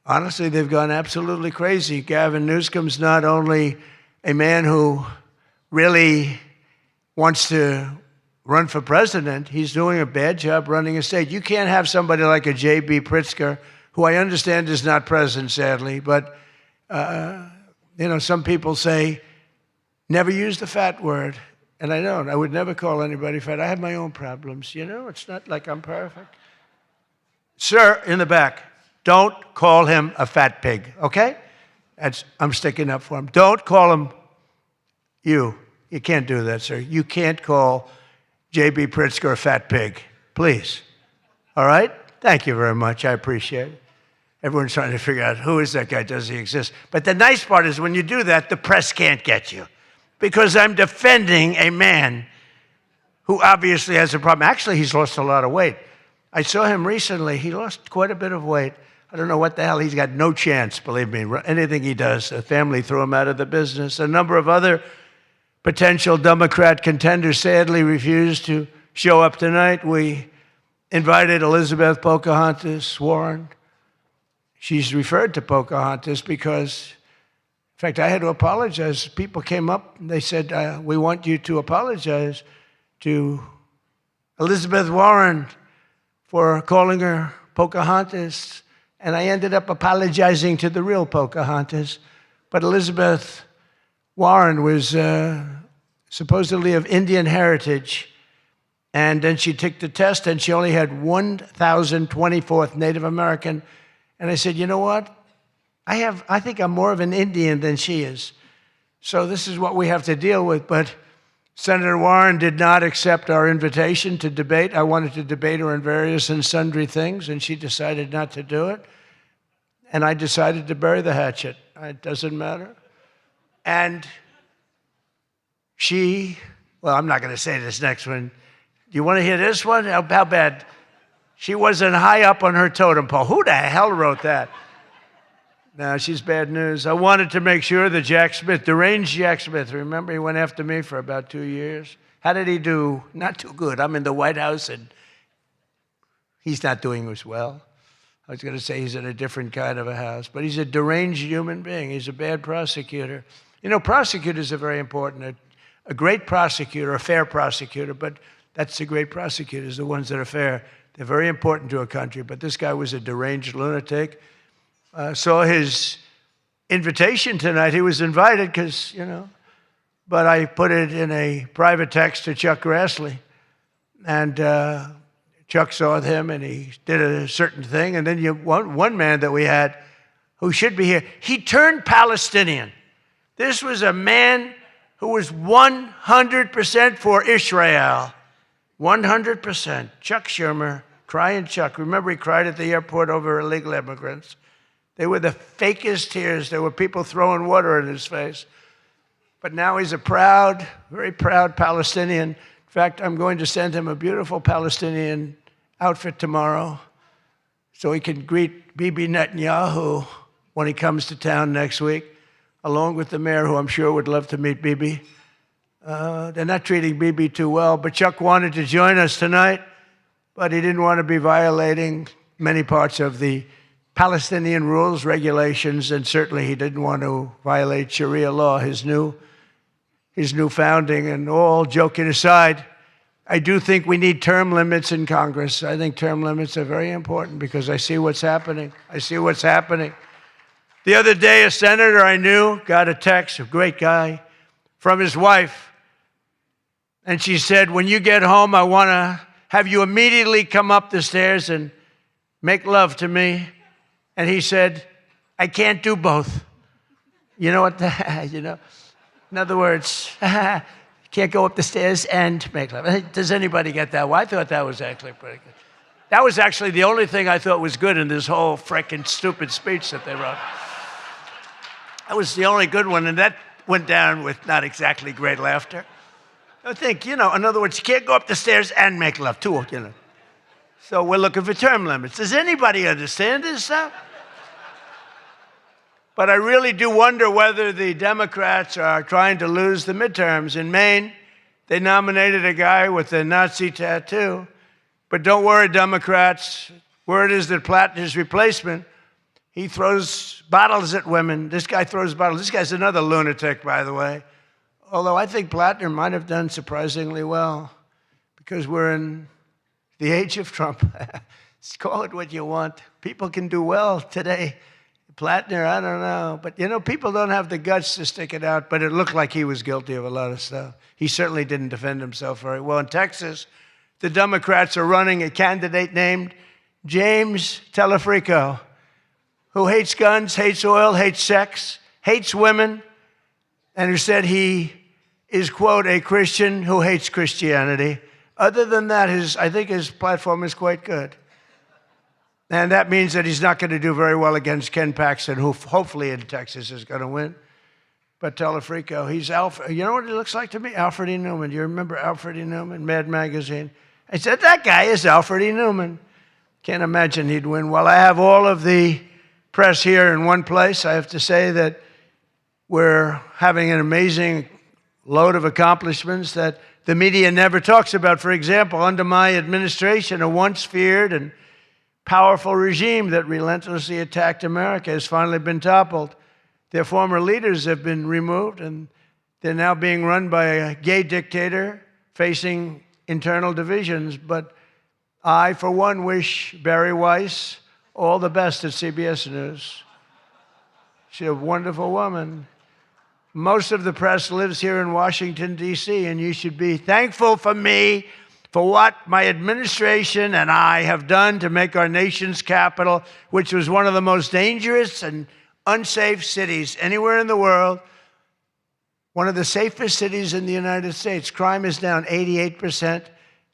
honestly, they've gone absolutely crazy. Gavin Newsom's not only a man who really wants to run for president, he's doing a bad job running a state. You can't have somebody like a J.B. Pritzker, who I understand is not present, sadly, but some people say, never use the fat word. And I don't. I would never call anybody fat. I have my own problems. It's not like I'm perfect. Sir, in the back, don't call him a fat pig, okay? I'm sticking up for him. Don't call him you. You can't do that, sir. You can't call J.B. Pritzker a fat pig, please. All right? Thank you very much. I appreciate it. Everyone's trying to figure out, who is that guy? Does he exist? But the nice part is when you do that, the press can't get you, because I'm defending a man who obviously has a problem. Actually, he's lost a lot of weight. I saw him recently. He lost quite a bit of weight. I don't know what the hell. He's got no chance, believe me. Anything he does, the family threw him out of the business. A number of other potential Democrat contenders sadly refused to show up tonight. We invited Elizabeth Pocahontas Warren. She's referred to Pocahontas because, in fact, I had to apologize. People came up and they said, we want you to apologize to Elizabeth Warren for calling her Pocahontas. And I ended up apologizing to the real Pocahontas. But Elizabeth Warren was supposedly of Indian heritage. And then she took the test, and she only had 1,024th Native American. And I said, you know what? I think I'm more of an Indian than she is. So this is what we have to deal with. But Senator Warren did not accept our invitation to debate. I wanted to debate her on various and sundry things, and she decided not to do it. And I decided to bury the hatchet. It doesn't matter. And I'm not going to say this next one. Do you want to hear this one? How bad? She wasn't high up on her totem pole. Who the hell wrote that? No, she's bad news. I wanted to make sure that Jack Smith, deranged Jack Smith, remember he went after me for about 2 years? How did he do? Not too good. I'm in the White House, and he's not doing as well. I was going to say he's in a different kind of a house, but he's a deranged human being. He's a bad prosecutor. Prosecutors are very important. A great prosecutor, a fair prosecutor, but that's the great prosecutors, the ones that are fair. They're very important to a country, but this guy was a deranged lunatic. Saw his invitation tonight. He was invited because, but I put it in a private text to Chuck Grassley. And Chuck saw him and he did a certain thing. And then one man that we had who should be here, he turned Palestinian. This was a man who was 100% for Israel. 100%. Chuck Schumer, crying Chuck. Remember, he cried at the airport over illegal immigrants. They were the fakest tears. There were people throwing water in his face. But now he's a proud, very proud Palestinian. In fact, I'm going to send him a beautiful Palestinian outfit tomorrow so he can greet Bibi Netanyahu when he comes to town next week, along with the mayor, who I'm sure would love to meet Bibi. They're not treating Bibi too well, but Chuck wanted to join us tonight, but he didn't want to be violating many parts of the Palestinian rules, regulations, and certainly he didn't want to violate Sharia law, his new founding. And all joking aside, I do think we need term limits in Congress. I think term limits are very important because I see what's happening. I see what's happening. The other day, a senator I knew got a text, a great guy, from his wife. And she said, when you get home, I want to have you immediately come up the stairs and make love to me. And he said, I can't do both. You know what? In other words, can't go up the stairs and make love. Does anybody get that? Well, I thought that was actually pretty good. That was actually the only thing I thought was good in this whole frickin' stupid speech that they wrote. That was the only good one, and that went down with not exactly great laughter. I think, in other words, you can't go up the stairs and make love, too, So we're looking for term limits. Does anybody understand this stuff? But I really do wonder whether the Democrats are trying to lose the midterms. In Maine, they nominated a guy with a Nazi tattoo. But don't worry, Democrats. Word is that Plattner's replacement, he throws bottles at women. This guy throws bottles. This guy's another lunatic, by the way. Although I think Plattner might have done surprisingly well because we're in the age of Trump. Call it what you want. People can do well today. Plattner, I don't know. But, people don't have the guts to stick it out, but it looked like he was guilty of a lot of stuff. He certainly didn't defend himself very well. In Texas, the Democrats are running a candidate named James Telefrico, who hates guns, hates oil, hates sex, hates women, and who said he is, quote, a Christian who hates Christianity. Other than that, I think his platform is quite good. And that means that he's not going to do very well against Ken Paxton, who hopefully in Texas is going to win. But Telefrico, he's Alfred. You know what he looks like to me? Alfred E. Newman. Do you remember Alfred E. Newman, Mad Magazine? I said, that guy is Alfred E. Newman. Can't imagine he'd win. Well, I have all of the press here in one place. I have to say that we're having an amazing load of accomplishments that the media never talks about. For example, under my administration, a once feared and powerful regime that relentlessly attacked America has finally been toppled. Their former leaders have been removed, and they're now being run by a gay dictator facing internal divisions. But I, for one, wish Barry Weiss all the best at CBS News. She's a wonderful woman. Most of the press lives here in Washington, D.C., and you should be thankful for me for what my administration and I have done to make our nation's capital, which was one of the most dangerous and unsafe cities anywhere in the world, one of the safest cities in the United States. Crime is down 88%,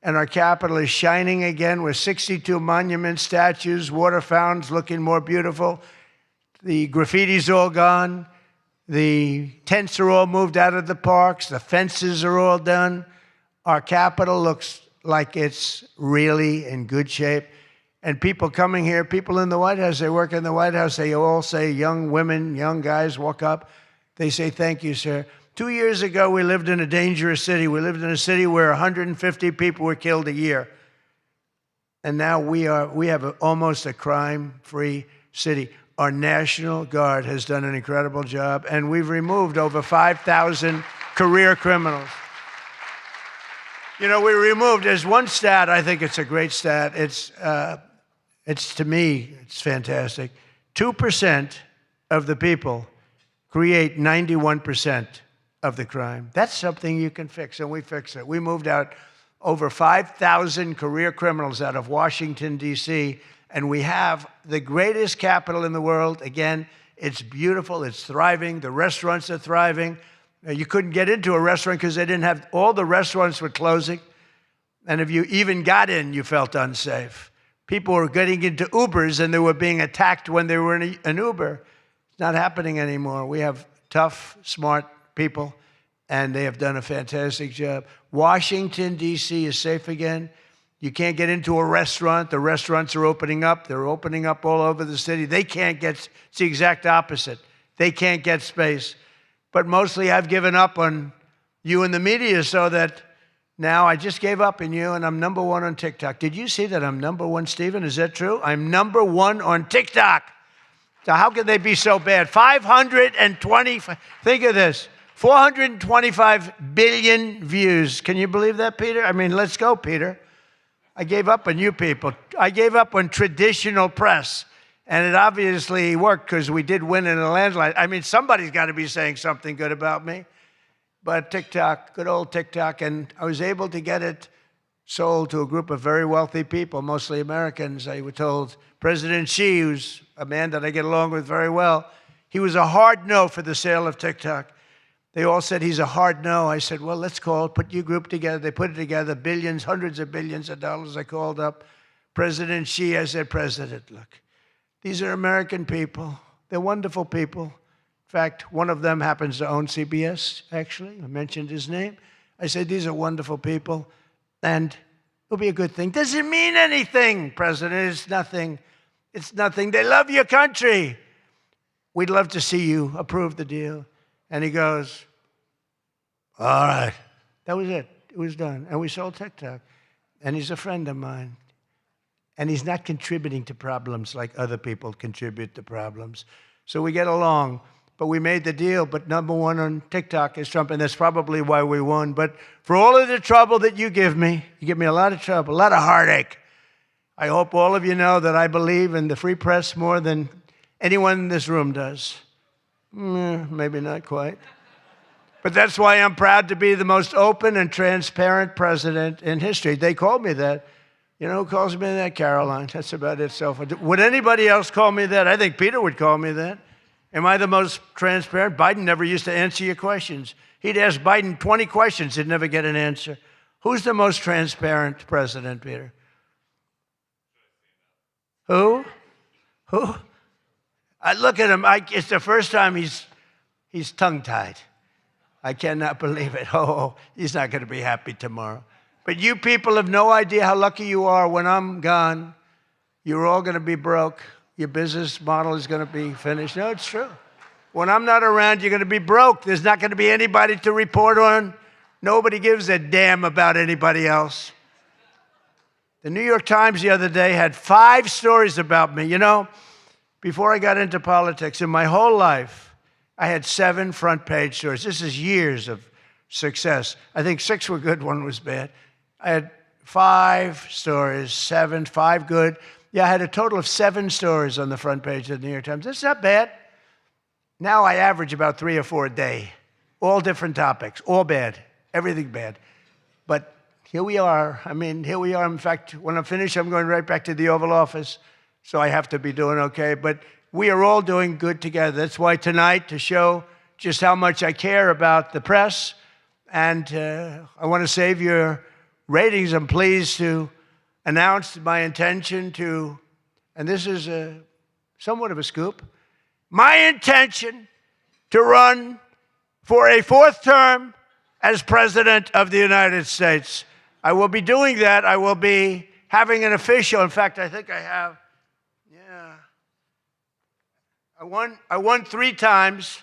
and our capital is shining again with 62 monuments, statues, water fountains looking more beautiful. The graffiti's all gone. The tents are all moved out of the parks. The fences are all done. Our capital looks like it's really in good shape. And people coming here, people in the White House, they work in the White House, they all say, young women, young guys walk up, they say, thank you, sir. 2 years ago, we lived in a dangerous city. We lived in a city where 150 people were killed a year. And now we have almost a crime-free city. Our National Guard has done an incredible job, and we've removed over 5,000 career criminals. We removed, there's one stat, I think it's a great stat. It's to me, it's fantastic. 2% of the people create 91% of the crime. That's something you can fix, and we fix it. We moved out over 5,000 career criminals out of Washington, D.C., and we have the greatest capital in the world. Again, it's beautiful, it's thriving, the restaurants are thriving. You couldn't get into a restaurant because they didn't have, all the restaurants were closing. And if you even got in, you felt unsafe. People were getting into Ubers and they were being attacked when they were in an Uber. It's not happening anymore. We have tough, smart people, and they have done a fantastic job. Washington, D.C. is safe again. You can't get into a restaurant. The restaurants are opening up. They're opening up all over the city. They can't get, it's the exact opposite. They can't get space. But mostly I've given up on you in the media so that now I just gave up on you and I'm number one on TikTok. Did you see that I'm number one, Stephen? Is that true? I'm number one on TikTok. So how can they be so bad? 520, think of this, 425 billion views. Can you believe that, Peter? I mean, let's go, Peter. I gave up on you people. I gave up on traditional press. And it obviously worked because we did win in a landslide. I mean, somebody's got to be saying something good about me. But TikTok, good old TikTok, and I was able to get it sold to a group of very wealthy people, mostly Americans. I was told President Xi, who's a man that I get along with very well, he was a hard no for the sale of TikTok. They all said he's a hard no. I said, well, let's call, put your group together. They put it together, billions, hundreds of billions of dollars. I called up President Xi. I said, President, look, these are American people. They're wonderful people. In fact, one of them happens to own CBS, actually. I mentioned his name. I said, these are wonderful people, and it'll be a good thing. Does it mean anything, President? It's nothing. It's nothing. They love your country. We'd love to see you approve the deal. And he goes, all right. That was it. It was done. And we sold TikTok. And he's a friend of mine. And he's not contributing to problems like other people contribute to problems. So we get along. But we made the deal. But number one on TikTok is Trump, and that's probably why we won. But for all of the trouble that you give me a lot of trouble, a lot of heartache. I hope all of you know that I believe in the free press more than anyone in this room does. Maybe not quite. But that's why I'm proud to be the most open and transparent president in history. They called me that. You know who calls me that? Caroline. That's about it so far. Would anybody else call me that? I think Peter would call me that. Am I the most transparent? Biden never used to answer your questions. He'd ask Biden 20 questions, he'd never get an answer. Who's the most transparent president, Peter? Who? I look at him. It's the first time he's tongue-tied. I cannot believe it. Oh, he's not going to be happy tomorrow. But you people have no idea how lucky you are. When I'm gone, you're all going to be broke. Your business model is going to be finished. No, it's true. When I'm not around, you're going to be broke. There's not going to be anybody to report on. Nobody gives a damn about anybody else. The New York Times the other day had 5 stories about me. You know, before I got into politics, in my whole life, I had 7 front-page stories. This is years of success. I think 6 were good, 1 was bad. I had 5 stories, 7, 5 good. Yeah, I had a total of 7 stories on the front page of the New York Times. That's not bad. Now I average about 3 or 4 a day. All different topics, all bad, everything bad. But here we are. I mean, here we are. In fact, when I'm finished, I'm going right back to the Oval Office. So I have to be doing okay. But we are all doing good together. That's why tonight, to show just how much I care about the press, and I want to save your ratings, I'm pleased to announce my intention to, and this is somewhat of a scoop, my intention to run for a 4th term as President of the United States. I will be doing that. I will be having an official, in fact, I think I have, I won 3 times.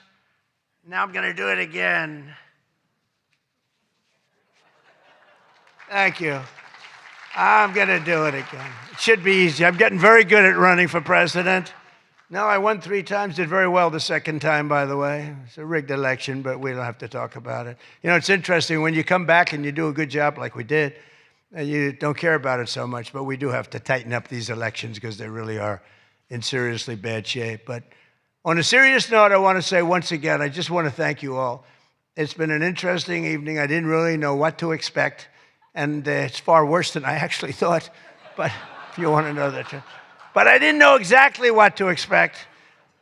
Now I'm going to do it again. Thank you. I'm going to do it again. It should be easy. I'm getting very good at running for president. No, I won 3 times, did very well the 2nd time, by the way. It's a rigged election, but we don't have to talk about it. You know, it's interesting, when you come back and you do a good job like we did, you don't care about it so much, but we do have to tighten up these elections because they really are in seriously bad shape. But On a serious note, I want to say once again, I just want to thank you all. It's been an interesting evening. I didn't really know what to expect, and it's far worse than I actually thought, but if you want to know that. But I didn't know exactly what to expect,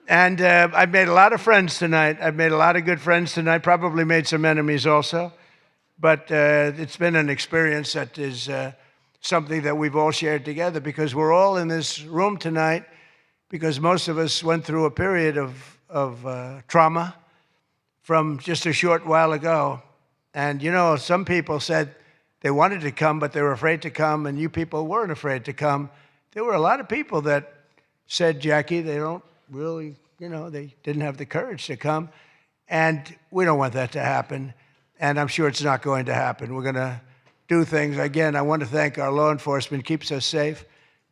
and I've made a lot of friends tonight. I've made a lot of good friends tonight, probably made some enemies also, but it's been an experience that is something that we've all shared together, because we're all in this room tonight because most of us went through a period of trauma from just a short while ago. And, you know, some people said they wanted to come, but they were afraid to come, and you people weren't afraid to come. There were a lot of people that said, Jackie, they don't really, you know, they didn't have the courage to come. And we don't want that to happen. And I'm sure it's not going to happen. We're going to do things. Again, I want to thank our law enforcement, keeps us safe.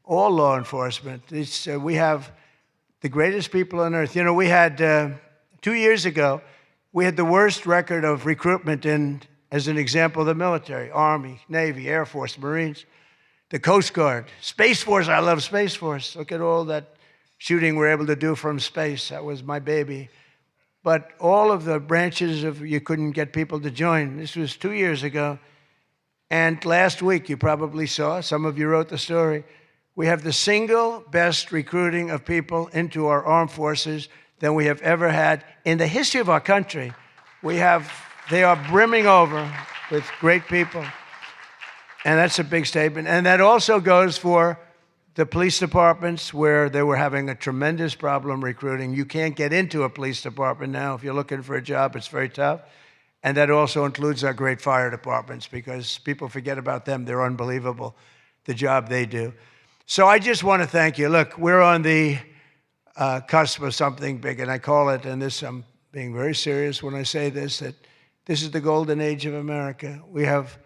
All law enforcement. We have the greatest people on earth. You know, we had, 2 years ago, we had the worst record of recruitment in, as an example, the military, Army, Navy, Air Force, Marines, the Coast Guard, Space Force. I love Space Force. Look at all that shooting we're able to do from space. That was my baby. But all of the branches of, you couldn't get people to join. This was 2 years ago. And last week, you probably saw, some of you wrote the story, we have the single best recruiting of people into our armed forces than we have ever had in the history of our country. They are brimming over with great people. And that's a big statement. And that also goes for the police departments, where they were having a tremendous problem recruiting. You can't get into a police department now. If you're looking for a job, it's very tough. And that also includes our great fire departments, because people forget about them. They're unbelievable, the job they do. So I just want to thank you. Look, we're on the cusp of something big, and I call it, and this, I'm being very serious when I say this, that this is the golden age of America. We have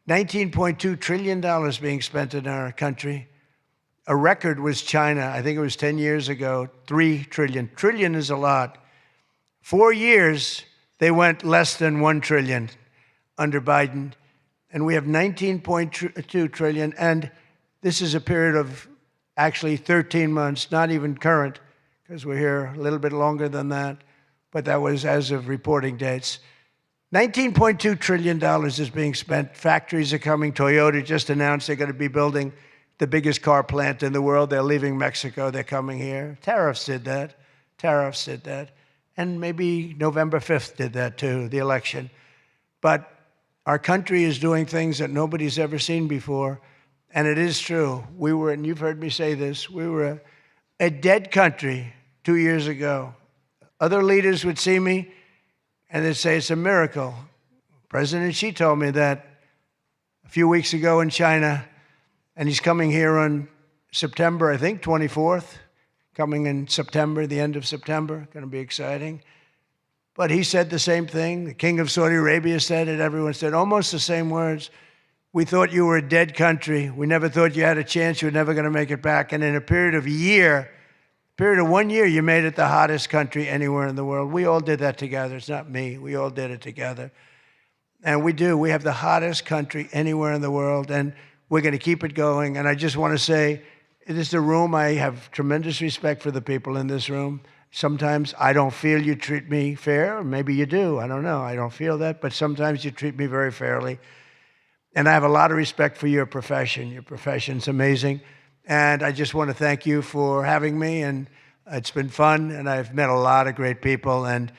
$19.2 trillion being spent in our country. A record was China. I think it was 10 years ago, 3 trillion. Trillion is a lot. 4 years, they went less than 1 trillion under Biden. And we have 19.2 trillion. And this is a period of actually 13 months, not even current, because we're here a little bit longer than that. But that was as of reporting dates. $19.2 trillion is being spent. Factories are coming. Toyota just announced they're going to be building the biggest car plant in the world. They're leaving Mexico. They're coming here. Tariffs did that. Tariffs did that. And maybe November 5th did that too, the election. But our country is doing things that nobody's ever seen before. And it is true. We were, and you've heard me say this, we were a dead country 2 years ago. Other leaders would see me and they'd say it's a miracle. President Xi told me that a few weeks ago in China, and he's coming here on September, I think, 24th, coming in September, the end of September, going to be exciting. But he said the same thing. The King of Saudi Arabia said it. Everyone said almost the same words. We thought you were a dead country. We never thought you had a chance. You were never going to make it back. And in a period of 1 year, you made it the hottest country anywhere in the world. We all did that together. It's not me. We all did it together. And we do. We have the hottest country anywhere in the world, and we're going to keep it going. And I just want to say, it is the room. I have tremendous respect for the people in this room. Sometimes I don't feel you treat me fair. Or maybe you do. I don't know. I don't feel that. But sometimes you treat me very fairly. And I have a lot of respect for your profession. Your profession's amazing. And I just want to thank you for having me. And it's been fun. And I've met a lot of great people. And,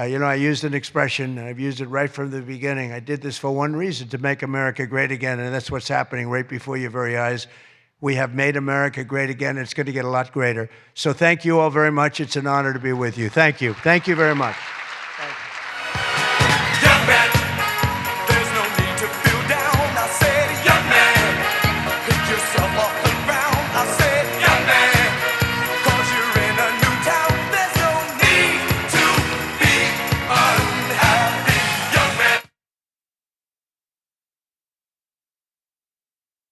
you know, I used an expression. I've used it right from the beginning. I did this for one reason, to make America great again. And that's what's happening right before your very eyes. We have made America great again. It's going to get a lot greater. So thank you all very much. It's an honor to be with you. Thank you. Thank you very much.